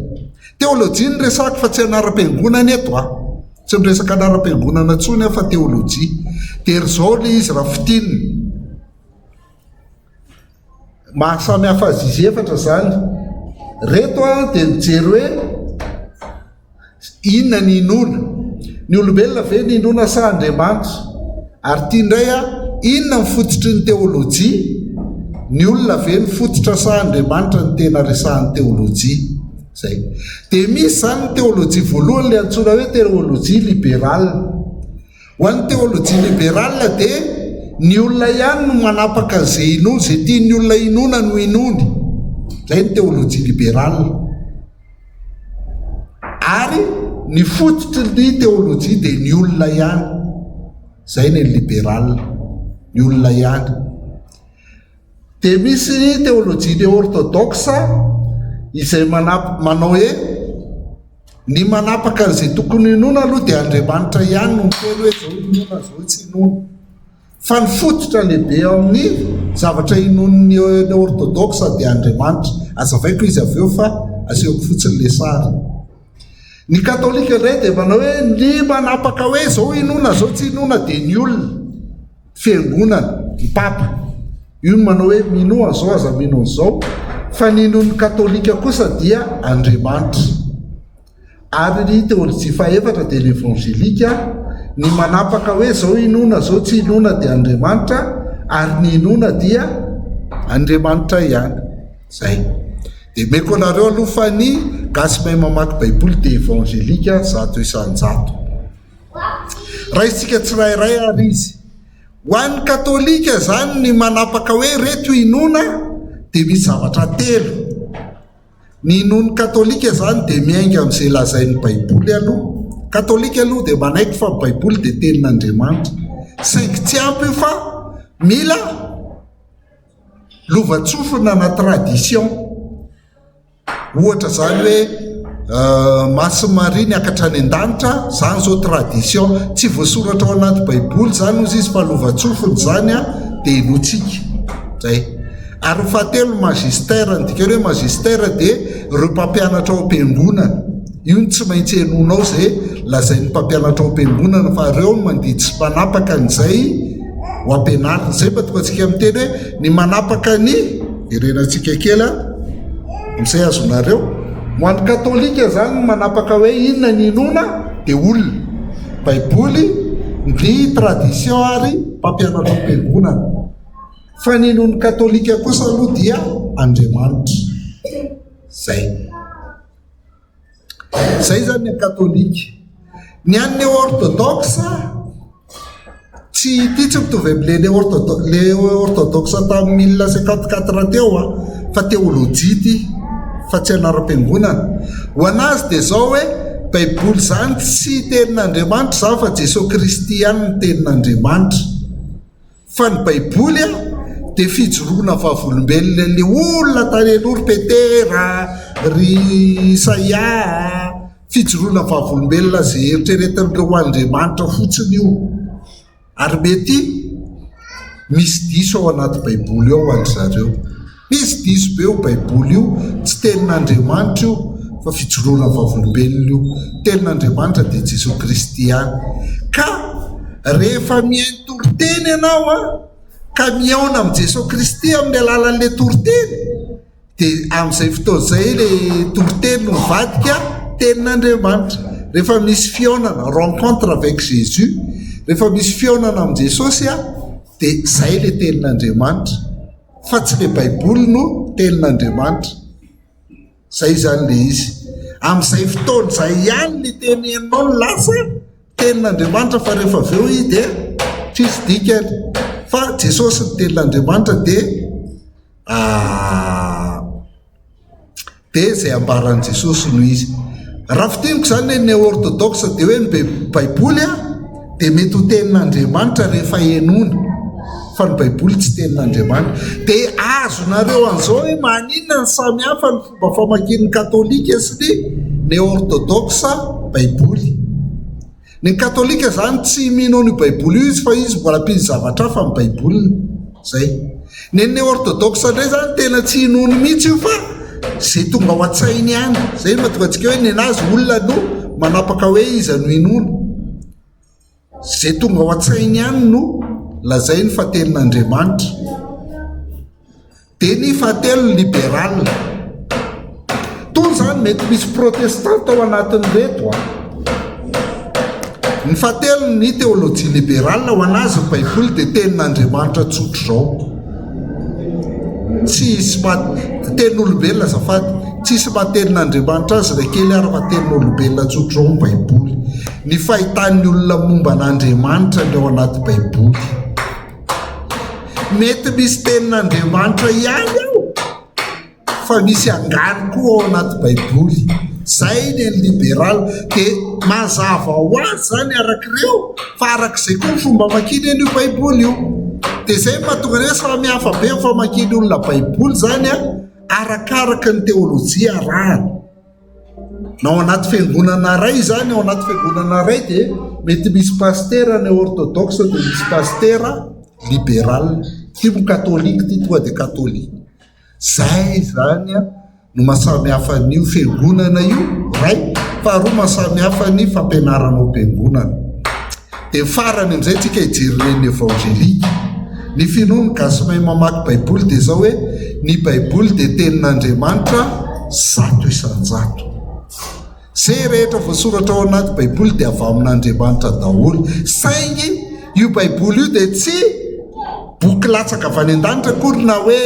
Teolojia ny resaka fa tsy anaram-piangonana eto tsy miresaka anaram-piangonana intsony fa teolojia. Dia ry zao ilay izy raha fitininy mahasamy hafa azy izy 4 zany. Reto dia mijery hoe inona ny inona. Ny olombelona ve ny inona sa Andriamanitra? Ary tia indray inona ny fototry ny teolojia? Ny olona ve ny fototra sa Andriamanitra ny tena resahan'ny teolojia? Zay. Dia misy zany ny teolojia voalohany ilay antsoina hoe teolojia libérale. Ho an'ny teolojia libérale dia ny olona ihany no manapaka izay inony, izay tian'ny olona inona no inony. Zay ny teolojia libérale. Ary ny fototry ny teolojia dia ny olona ihany. Zay ny libérale, ny olona ihany. Dia misy teolojia ny orthodoxe izay manao hoe ny manapaka an'izay tokony inona aloha dia Andriamanitra ihany no miteny hoe zao inona zao tsy inona. Fa ny fototra lehibe amin'ny zavatra inon'ny orthodoxe dia Andriamanitra. Azavaiko izy avy eo fa asehoko fotsiny le sary. Ny katolika indray dia manao hoe ny manapaka hoe zao inona zao tsy inona dia ny olona fiangonana, ny papa. io manao hoe mino azao aza mino an'izao fa ninony katolika kosa dia Andriamanitra ary ny teolojia faefatra dia ny evangelika ny manapaka hoe zao inona zao tsy inona dia Andriamanitra ary ny inona dia Andriamanitra ihany zay dia meko anareo aloha fa ny gasy mahay mamaky baiboly dia evangelika zato isanjato raha isika tsirairay ary izy ho an'ny katolika zany ny manapaka hoe reto inona dia misy zavatra telo ny inony katolika zany dia miainga amin'izay lazain'ny baiboly aloha katolika aloha dia manaiky fa baiboly dia tenin'Andriamanitra saingy tsy ampy io fa mila lovatsofina na tradition ohatra zany hoe Masy Maria niakatra any an-danitra zany zao tradition tsy voasoratra ao anaty baiboly zany ozy izy fa lovatsofiny zany a dia inotsika zay ary fahatelo magistera ndika hoe magistera dia ireo mpampianatra ao am-piangonana io ny tsy maintsy enonao zay lazain'ny mpampianatra ao am-piangonana fa ireo no mandidy sy manapaka an'izay ho ampianarina zay mba tonga antsika miteny hoe ny manapaka ny irenantsika kely amin'izay azonareo ho an'ny katolika zany manapaka hoe inona ny inona dia olona baiboly ny tradition ary mpampianatra ao am-piangonana fa ny inony katolika kosa aloha dia Andriamanitra zay zany ny katolika ny an'ny orthodoxe tsy ity tsy mitovy am'le orthodoxe tamin'ny 1954 teo fa teolojia ity fa tsy anaram-piangonana ho anazy dia zao hoe baiboly zany tsy tenin'Andriamanitra zany fa Jesosy Kristy ihany ny tenin'Andriamanitra fa ny baiboly dia fijoroana vavolombelona le olona tany aloha ry Petera ry Isaia fijoroana vavolombelona zay eritreretin'ireo Andriamanitra fotsiny io ary mety misy diso ao anaty baiboly ao andry zareo misy diso be io baiboly io tsy tenin'Andriamanitra io fa fijoroana vavolombelona io tenin'Andriamanitra dia Jesosy Kristy ihany ka rehefa mihaino toriteny ianao ka miaona amin'i Jesosy Kristy amin'ny alalan'ilay toriteny dia amin'izay fotoan'izay ilay toriteny no mivadika tenin'Andriamanitra rehefa misy fiaonana rencontre avec Jésus rehefa misy fiaonana amin'i Jesosy dia zay ilay tenin'Andriamanitra fa tsy ilay baiboly no tenin'Andriamanitra zay zany le izy amin'izay fotoana zay ihany le teny ianao no lasa tenin'Andriamanitra fa rehefa avy eo izy dia tsisy dikany fa Jesosy ny tenin'Andriamanitra dia zay ambaran'i Jesosy no izy raha fitiniko zany hoe ny orthodoxe dia hoe ny baiboly dia mety ho tenin'Andriamanitra rehefa enona fa ny baiboly tsy tenin'Andriamanitra dia azonareo an'izao hoe maninona ny samihafa ny fomba famakian'ny katolika sy ny orthodoxe baiboly ny katolika zany tsy mino ny baiboly io izy fa izy mbola ampiny zavatra fa ny baiboly zay ny orthodoxe indray zany tena tsy inony mihitsy io fa zay tonga ao an-tsainy ihany zay mahatonga antsika hoe ny anazy olona no manapaka hoe iza no inona zay tonga ao an-tsainy ihany no lazay ny fatenin'Andriamanitra dia ny fahatelo libéral toy zany mety misy protestante ao anatin'ny reto ny fahatelo ny teolojia libéral ho anazy ny baiboly dia tenin'Andriamanitra tsotro zao tsisy tenin'olombelona zafady tsisy matenin'Andriamanitra azy ra kely ary fa tenin'olombelona tsotro zao ny baiboly ny fahitan'ny olona momba an'Andriamanitra ny ao anaty baiboly mety misy tenin'Andriamanitra ihany ao fa misy angany koa ao anaty baiboly zay ny libéral dia mazava ho azy zany arak'ireo fa arak'izay koa ny fomba makiny an'io baiboly io dia zay mahatonga hoe samy hafa be ny famakiny olona baiboly zany arakaraka ny teolojia arahany na ao anaty fiangonana ray zany ao anaty fiangonana ray dia mety misy pastera ny orthodoxe dia misy pastera libéral timo katolika ty tonga dia katolika zay zany no mahasamy hafa n'io fiangonana io ray faharoa mahasamy hafa ny fampianarana ao am-piangonana dia farany amin'izay tsika hijeryreny evangelika ny finoany gasy mahay mamaky baiboly dia zao hoe ny baiboly dia tenin'Andriamanitra 100 isan-jato. Zay rehetra voasoratra ao anaty baiboly dia avy amin'Andriamanitra daholo. Saingy io baiboly io dia tsy boky latsaka avy any an-danitra akory na hoe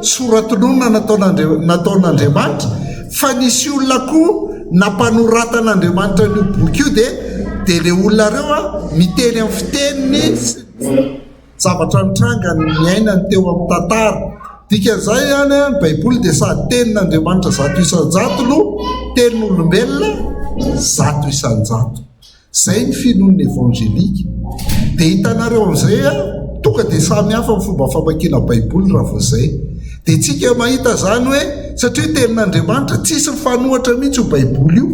soratonona nataon'Andriamanitra, fa nisy olona koa nampanoratan'Andriamanitra n'io boky io dia le olona reo miteny amin'ny fiteniny zavatra nitranga miaina ny teo amin'ny tantara. Dikan'izay ihany ny baiboly dia sady tenin'Andriamanitra 100 isan-jato no tenin'olombelona 100 isan-jato. Zay ny finoan'ny evangelika. Dia hitanareo amin'izay tonga dia samy hafa ny fomba famakiana baiboly raha vao zay. Dia tsika mahita zany hoe satria tenin'Andriamanitra tsisy mifanohatra mihitsy io baiboly io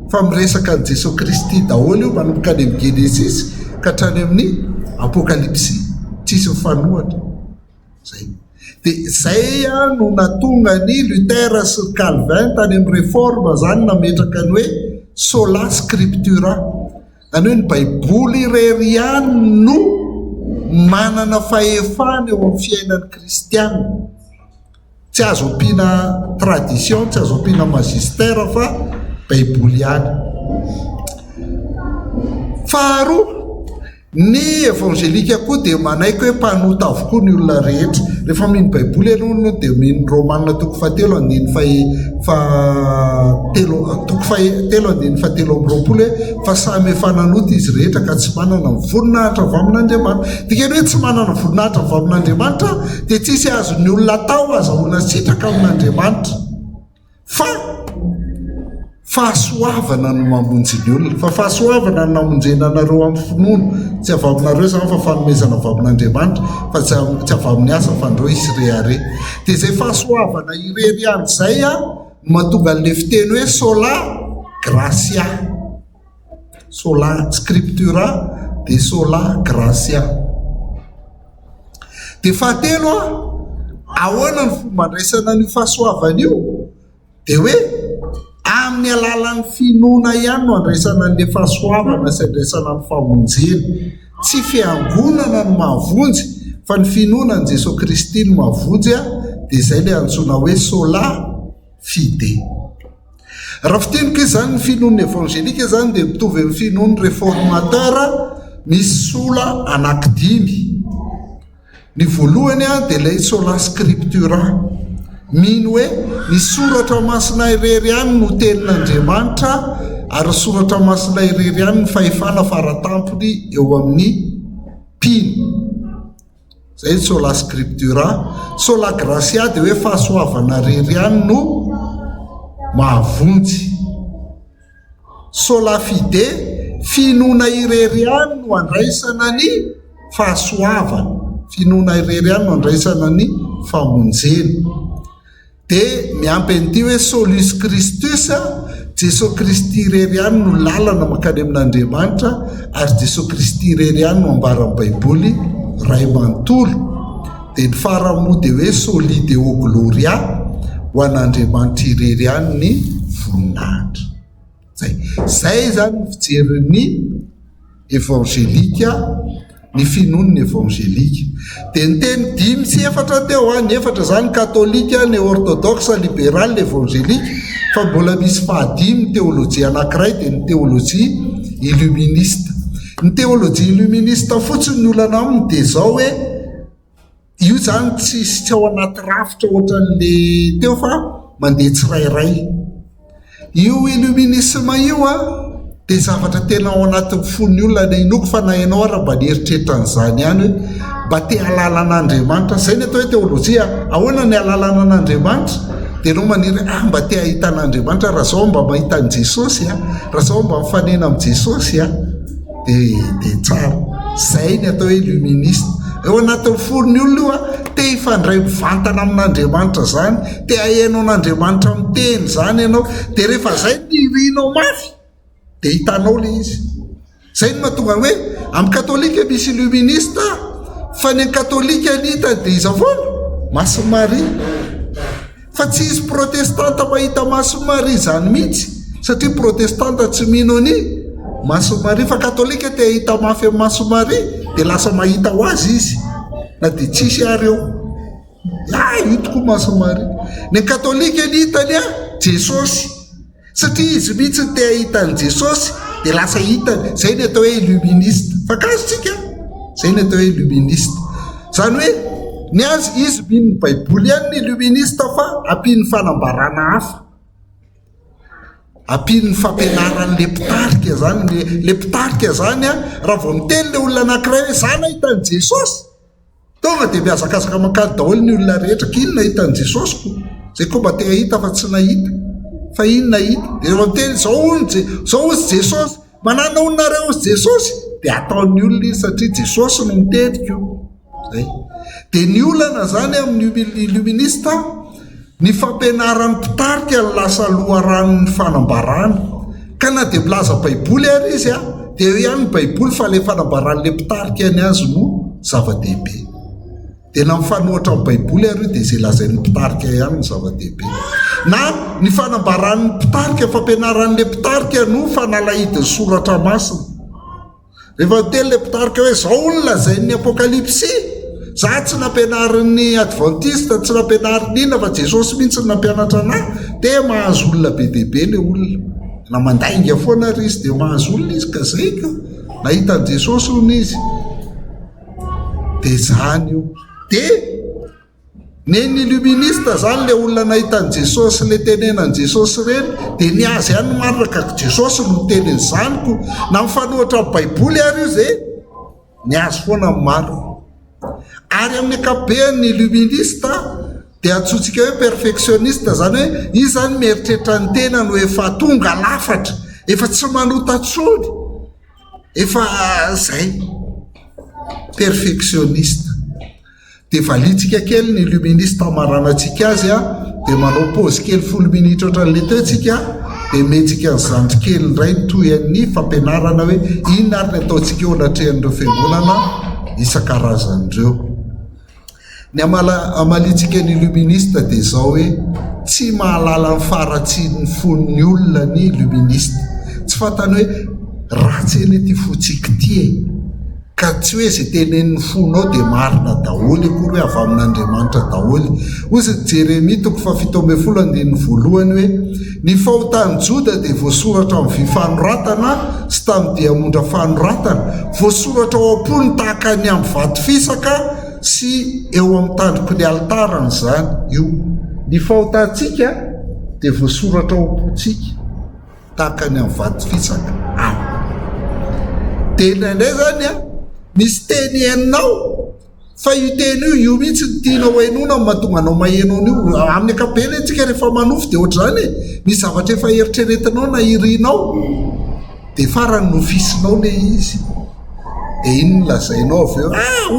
fa miresaka ny Jesosy Kristy daholo io manomboka any amin'ny Genesis ka hatrany amin'ny Apokalipsy, tsisy mifanohatra zay. Dia zay no natonga ny Luther sy Calvin tany amin'ny réforme zany nametraka ny hoe sola scriptura, any hoe ny baiboly irery ihany no manana fahefana eo amin'ny fiainan'ny kristiana. Tsy azo ampiana tradition, tsy azo ampiana magistère fa baiboly ihany. Faharoa, ny evangelika koa dia manaiky hoe mpanota avokoa ny olona rehetra. Rehefa mino baiboly ianao dia mino Romanina 7:7 fa samy efa nanota izy rehetra ka tsy manana voninahitra avy amin'Andriamanitra. Dikany hoe tsy manana voninahitra avy amin'Andriamanitra dia tsisy azon'ny olona atao azahoana sitraka amin'Andriamanitra, fa fahasoavana no mamonjy ny olona. Fa fahasoavana no namonjena anareo amin'ny finoana, tsy avy aminareo zany fa fanomezana avy amin'Andriamanitra, fa tsy avy amin'ny asa fa andreo isy rehare. Dia zay fahasoavana irery ihany zay mahatonga an'le fiteny hoe sola gratia, sola scriptura dia sola gratia. Dia fahatelo ahoana ny fomba andraisana ny fahasoavana io dia hoe amin'ny alalan'ny finoana ihany no andraisana an'le fahasoavana sy andraisana ny famonjena. Tsy fiangonana no mahavonjy fa ny finoana ny Jesosy Kristy no mahavonjy dia zay le antsoina hoe sola fide. Raha fiteniko izany ny finoan'ny evangelika zany dia mitovy amin'ny finoan'ny réformateur, misy sola anankidimy. Ny voalohany dia ilay sola scriptura, mino hoe ny soratra masina irery ihany no tenin'Andriamanitra ary soratra masina irery ihany ny fahefana faratampony eo amin'ny mpino. Zay sola scriptura. Sola gratia dia hoe fahasoavana irery ihany no mahavonjy. Sola fide, finoana irery ihany no andraisana ny fahasoavana, finoana irery ihany no andraisana ny famonjena. Dia miampy an'ity hoe solus Christus, Jesosy Kristy irery ihany no lalana mankany amin'Andriamanitra ary Jesosy Kristy irery ihany no ambaran'ny baiboly ray manontolo. Dia ny faramo dia hoe soli deo gloria, ho an'Andriamanitra irery ihany ny voninahitra. Zay zany ny fijerin'ny evangelika, ny finoan'ny evangelika. Dia ny teny 5 sy 4 teo ny 4 zany katolika, ny orthodoxe, libéral, l'évangélika, fa mbola misy 5 théologie anankiray dia ny théologie illuministe. Ny théologie illuministe fotsiny ny olana aminy dia zao hoe io zany tsy ao anaty rafitra ohatran'le teo fa mandeha tsirairay. Io illuminisme io dia zavatra tena ao anatin'ny fon'ny olona na inoko fa na ianao raha mba nieritreritra an'izany ihany hoe mba te halalana zay ny atao hoe teolojia. Ahoana ny halalana an'Andriamanitra? Dia ianao maniry mba te hahita an'Andriamanitra, raha zao mba mahita an' Jesosy raha zao mba mifanena amin'ny Jesosy dia tsara. Zay ny atao hoe illuministe. Eo anatin'ny fon'ny olona io te hifandray mivantana amin'Andriamanitra zany, te hahainao an'Andriamanitra miteny zany ianao, dia rehefa zay nirinao mafy dia hitanao le izy. Zay no mahatonga hoe amin'ny katolika misy illuministe, fa ny katolika ny hita dia izy avoana Maso Maria. Fa tsy izy protestanta mahita Maso Maria zany mihitsy, satria protestanta tsy mino ny Maso Maria, fa katolika te hahita mafy amin'ny Maso Maria dia lasa mahita ho azy izy. na dia tsisy ary eo itoko masamary ny katolika ny hitany Jesosy satria izy mihitsy te ahitany Jesosy dia lasa hitany zay ny atao hoe illuministe fakazontsika zay ny atao hoe illuministe zany hoe ny azy izy mino ny baiboly ihany ny illuministe fa ampiny fanambarana hafa ampiny fampianaran'le mpitarika zany le mpitarika zany raha vao miteny le olona anankiray hoe za nahitany Jesosy tonga dia miazakazaka mankady daholo ny olona rehetra ka inona hitany Jesosy ko zay koa mba te hahita fa tsy nahita fa inona hita dia rehefa miteny zao ozy Jesosy manana olonareo ozy Jesosy dia ataon'ny olona izy satria Jesosy no miterika io zay dia ny olana zany amin'ny illuministe ny fampianaran'ny mpitarika ny lasa loharan'ny fanambarana ka na dia milaza baiboly ary izy dia eo ihany ny baiboly fa le fanambaran'le mpitarika ny azy no zava-dehibe dia na mifanohatra amin'ny baiboly ary io dia izay lazain'ny mpitarika ihany ny zava-dehibe na ny fanambaran'ny mpitarika fampianaran'le mpitarika no fanalahidiny soratra masina rehefa teny le mpitarika hoe zao olona lazain'ny apokalipsy za tsy nampianarin'ny adventiste tsy nampianarin' inona fa Jesosy mihitsy ny nampianatra anahy dia mahazo olona be dehibe le olona na mandainga foana ary izy dia mahazo olona izy ka zay ka nahitany Jesosy hono izy dia zany io dia neny illuministe zany le olona nahitany Jesosy le tenenan Jesosy reny dia ny azy ihany ny marina ka Jesosy no miteneny zaniko na mifanohatra amin'ny baiboly ary io zay ny azy foana ny marina ary amin'ny akabean'ny illuministe dia antsointsika hoe perfectionniste zany hoe izy zany mieritreritra ny tenany hoe efa tonga lafatra efa tsy manotatsony efa zay perfectionniste dia valitsika kely ny illuministe amaranantsika azy dia manao pause kely 10 minitra ohatran'le teotsika dia metsika ny zandry kely indray toy an'ny fampianarana hoe inona ary ny ataontsika eo anatrehan'ireo fiangonana isan-karazan'ireo ny amalitsika ny illuministe dia zao hoe tsy mahalala ny faratsian'ny fon'ny olona ny illuministe tsy fantany hoe ratsy eny ty fotsika ty ka tsy hoe zay tenen'ny fonao dia marina daholo akory hoe avy amin'Andriamanitra daholo ozy Jeremia 7:12 hoe ny fahotany Joda dia voasoratra amin'ny vy fanoratana sy tamin'ny diamondra fanoratana voasoratra ao am-pony tahaka ny amin'ny vato fisaka sy eo amin'ny tandroko ny altarany zany io ny fahotantsika dia voasoratra ao am-pontsika tahaka ny amin'ny vato fisaka dia indraindray zany misy teny hainao fa io teny io mihitsy ny tianao hainona mahatonga anao mahenao an'io amin'ny akapela antsika rehefa manofy dia ohatr' zany misy zavatra efa eritreretinao na irinao dia farany nofisinao le izy dia iny ny lazainao avy eo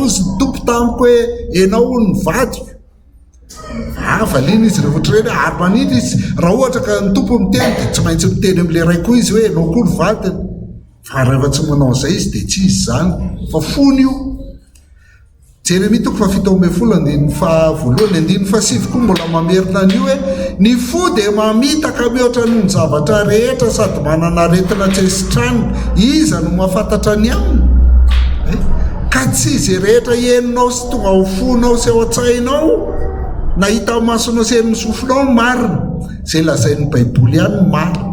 ozy ny tompo tamiko hoe enao ny vadiko valina izy rehefa ohatry reny ary manindry izy raha ohatra ka ny tompo miteny dia tsy maintsy miteny amin'le ray koa izy hoe enao koa ny vadiny fa rehefa tsy manao izay izy dia tsy izy zany fa fony io Jeremia 7:7 koa mbola mamerina an'io hoe ny fo dia mamitaka mihoatra ny zavatra rehetra sady manana aretina tsy esitrany iza no mahafantatra ny aminy ka tsy izy rehetra heninao sy tonga ho fonao sy ao an-tsainao nahita masonao sy hen'ny sofinao marina zay lazain'ny baiboly ihany marina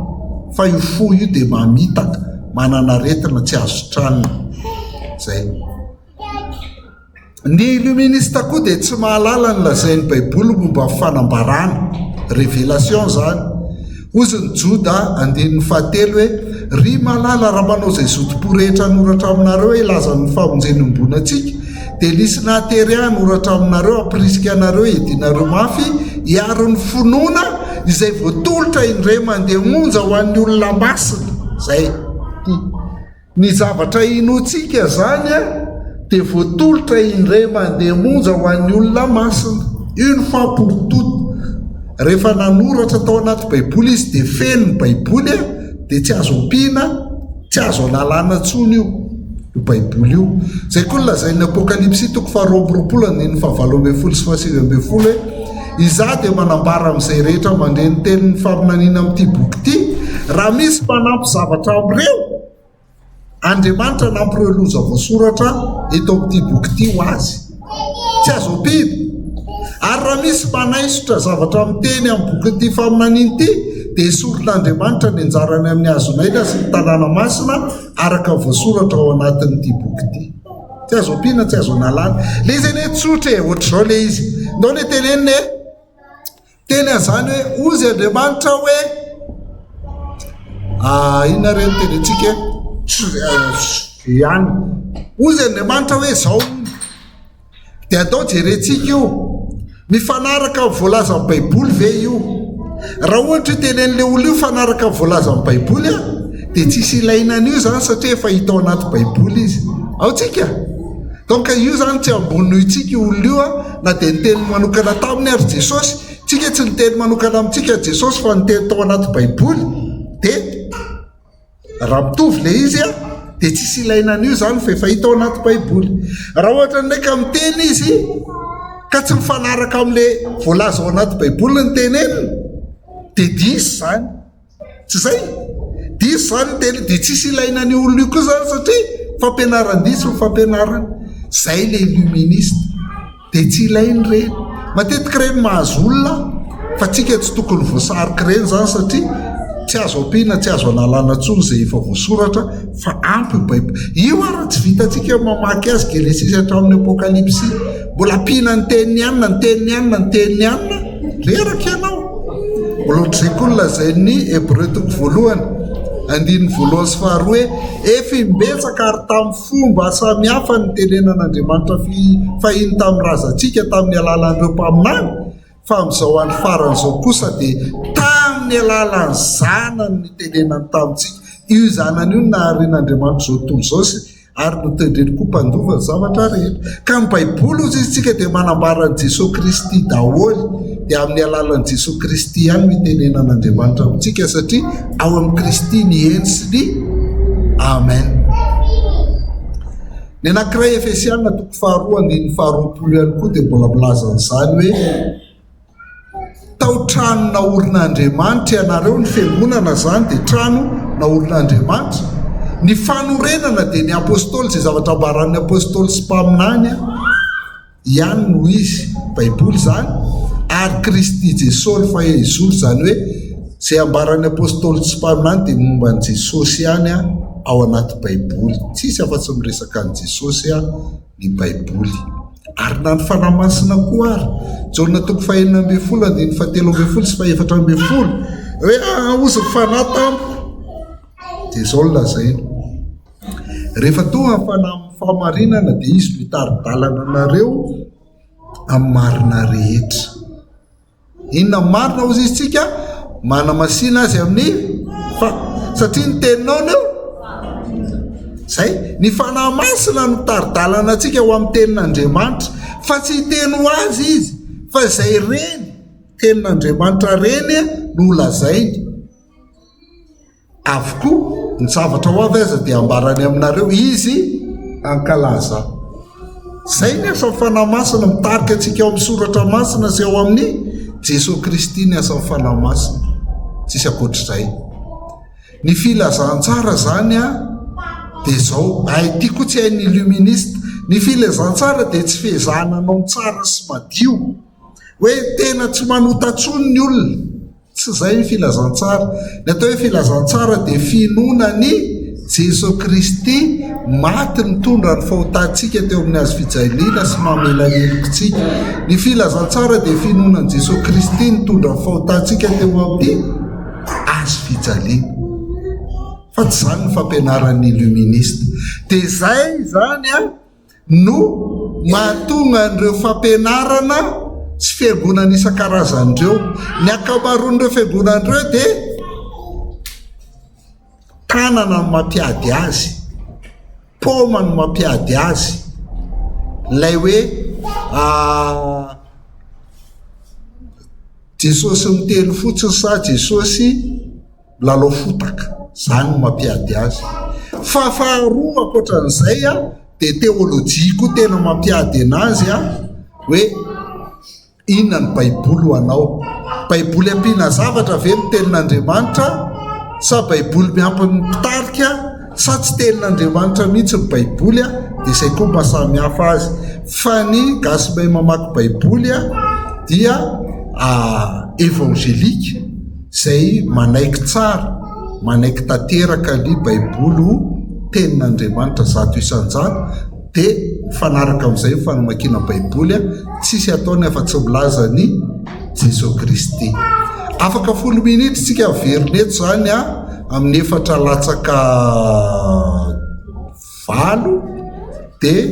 fa io fo io dia mamitaka manana aretina tsy azo tranona zay ny illuministe koa dia tsy mahalala ny lazain'ny baiboly momba fanambarana révélation zany ozy ny Joda 9:7 hoe ry malala raha manao izay zotom-po rehetra noratra aminareo hoe ilazan'ny famonjenimbona antsika dia nisy nahatery any oratra aminareo ampirisika anareo edinareo mafy hiaro ny finoana izay voatolotra indray mandeha monja ho an'ny olona masina zay ny zavatra inotsika zany dia voatolotra indray mandeha monja ho an'ny olona masina io ny famporitoto rehefa nanoratra tao anaty baiboly izy dia feno ny baiboly dia tsy azo ompiana tsy azo analana tsony io baiboly io zay koa ny lazain'ny apokalipsy 2:9-7 hoe izaho dia manambara amin'izay rehetra mandre ny tenin'ny faminaniana amin'ity boky ity raha misy manampy zavatra amin'ireo Andriamanitra nampireo loza voasoratra eto amin'ity boky ity ho azy tsy azoampiny. Ary raha misy manaisotra zavatra miteny amin'ny boky ity faminaniny ity dia soron'Andriamanitra ny anjarany amin'ny hazonaina sy ny tanàna masina araka voasoratra ao anatin'ity boky ity. Tsy azo ampiana, tsy azo nalana. Le izy eny tsotra e ohatr'izao le izy ndao le teneniny teny an'izany hoe ozy Andriamanitra hoe inona reny tenentsika ihany ozy Andriamanitra hoe zao dia atao jerentsika io mifanaraka amin'ny voalaza amin'ny baiboly ve io. Raha ohatra io tenen'le olo io fanaraka amin'ny voalaza amin'ny baiboly dia tsisy ilainan'io zany satria efa hita ao anaty baiboly izy ao tsika. Donc io zany tsy ambonino itsika olo io na dia niteny manokana taminy ary Jesosy, tsika tsy niteny manokana amintsika Jesosy fa niteny tao anaty baiboly dia raha mitovy le izy dia tsisy ilainan'io zany fa efa hita ao anaty baiboly. Raha ohatra ndraika miteny izy ka tsy mifanaraka amin'le voalaza ao anaty baiboly ny teneniny dia disy zany, tsy zay disy zany teny dia tsisy ilainan'ny olona io koa zany satria fampianaran-disy ny fampianarana. Zay le illuministe dia tsy ilainy reny. Matetika reny mahazo olona fa tsika tsy tokony voasarika reny zany satria tsy azo ampiana, tsy azo analana tsony zay efa voasoratra fa ampy baiboly io. Ary tsy vitantsika mamaky azy Genesis hatramin'ny Apokalipsy mbola ampiana ny teniny anina, ny teniny anina, ny teniny anina reraka ianao. Mbola ohatr'izay koa no lazain'ny Hébreu toko voalohany 1:1-2 hoe efa imbetsaka ary tamin'ny fomba samihafa ny tenenan'Andriamanitra fahiny tamin'ny razantsika tamin'ny alalan'ireo mpaminany, fa amin'izao any faran'izao kosa dia tamin'ny alalan'ny zanany ny tenenany tamintsika. Io zanany io naharen'Andriamanitra zao tontolo izao sy ary notendreny koa mpandovany zavatra rehetra. Ka ny baiboly ozy izy tsika dia manambara ny Jesosy Kristy daholy, dia amin'ny alalan'i Jesosy Kristy ihany mitenenan'Andriamanitra amintsika satria ao amin'ny Kristy ny heny sy ny amen. Ny anankiray Efesiana toko 2:2-20 ihany koa dia mbola milaza an'izany hoe tao trano naorin'Andriamanitra ianareo. Ny fiangonana zany dia trano naorin'Andriamanitra. Ny fanorenana dia ny apôstôly, izay zavatra ambaran'ny apôstôly sy mpaminany ihany no izy baiboly zany, ary Kristy Jesosy fa izolo zany hoe izay ambaran'ny apôstôly sy mpaminany dia momba ny Jesosy ihany ao anaty baiboly. Tsisy afa-tsy miresaka ny Jesosy ny baiboly. Ary na ny fanahy masina koa ary Jaona toko 9:17-20 sy 14 hoe ozy fanahy tampo dia zao no lazaina. Rehefa tonga fanahy fahamarinana dia izy mitari-dalana anareo amin'ny marina rehetra. Inona marina ozy izy tsika manamasina azy amin'ny satria ny teninao neo zay ny fanahy masina no mitari-dalana atsika ho amin'ny tenin'Andriamanitra, fa tsy hiteny ho azy izy fa izay reny tenin'Andriamanitra reny no lazainy avokoa. Ny zavatra ho avy aza dia ambarany aminareo izy ankalaza. Zay ny asan'ny fanahy masina, mitarika antsika ao amin'ny soratra masina sy ao amin'ny Jesosy Kristy ny asan'ny fanahy masina, tsisy akoatr'izay. Ny filazantsara zany dia zao ity koa tsy hain'ny illuministe. Ny filazantsara dia tsy fehezahana anao tsara sy madio hoe tena tsy manotatsony ny olona, tsy zay ny filazantsara. Ny atao hoe filazantsara dia finonany Jesosy Kristy maty nitondra ny fahotantsika teo amin'ny hazo fijaliana sy mamelahelikontsika. Ny filazantsara dia finonany Jesosy Kristy nitondra ny fahotantsika teo amin'ny hazo fijaliana, fa tsy zany ny fampianaran'ny illuministe. Dia zay zany no mahatonga an'ireo fampianarana sy fiangonana isan-karazan'ireo. Ny ankamaroan'ireo fiangonan'ireo dia tanana no mampiady azy, paoma no mampiady azy, ilay hoe Jesosy miteny fotsiny sa Jesosy milalao fotaka, zany no mampiady azy. Fa faharoa akoatran'izay dia teolojia koa tena mampiady anazy hoe inona ny baiboly ho anao. Baiboly ampiana zavatra ve ny tenin'Andriamanitra sa baiboly miampy ny mpitarika sa tsy tenin'Andriamanitra mihitsy ny baiboly dia izay koa mahasamihafa azy. Fa ny gasy mahay mamaky baiboly a dia evangelika zay manaiky tsara, manaiky tanteraka ny baiboly ho tenin'Andriamanitra zato isan-jato. Dia mifanaraka amin'izay fanamakiana baiboly a tsisy ataony afa-tsy milaza ny Jesosy Kristy. Afaka 10 minitra tsika verina eto zany a amin'ny 4 latsaka 8 dia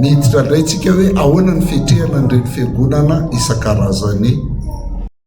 miditra indray tsika hoe ahoana ny fiatrehana an'ireny fiangonana isan-karazany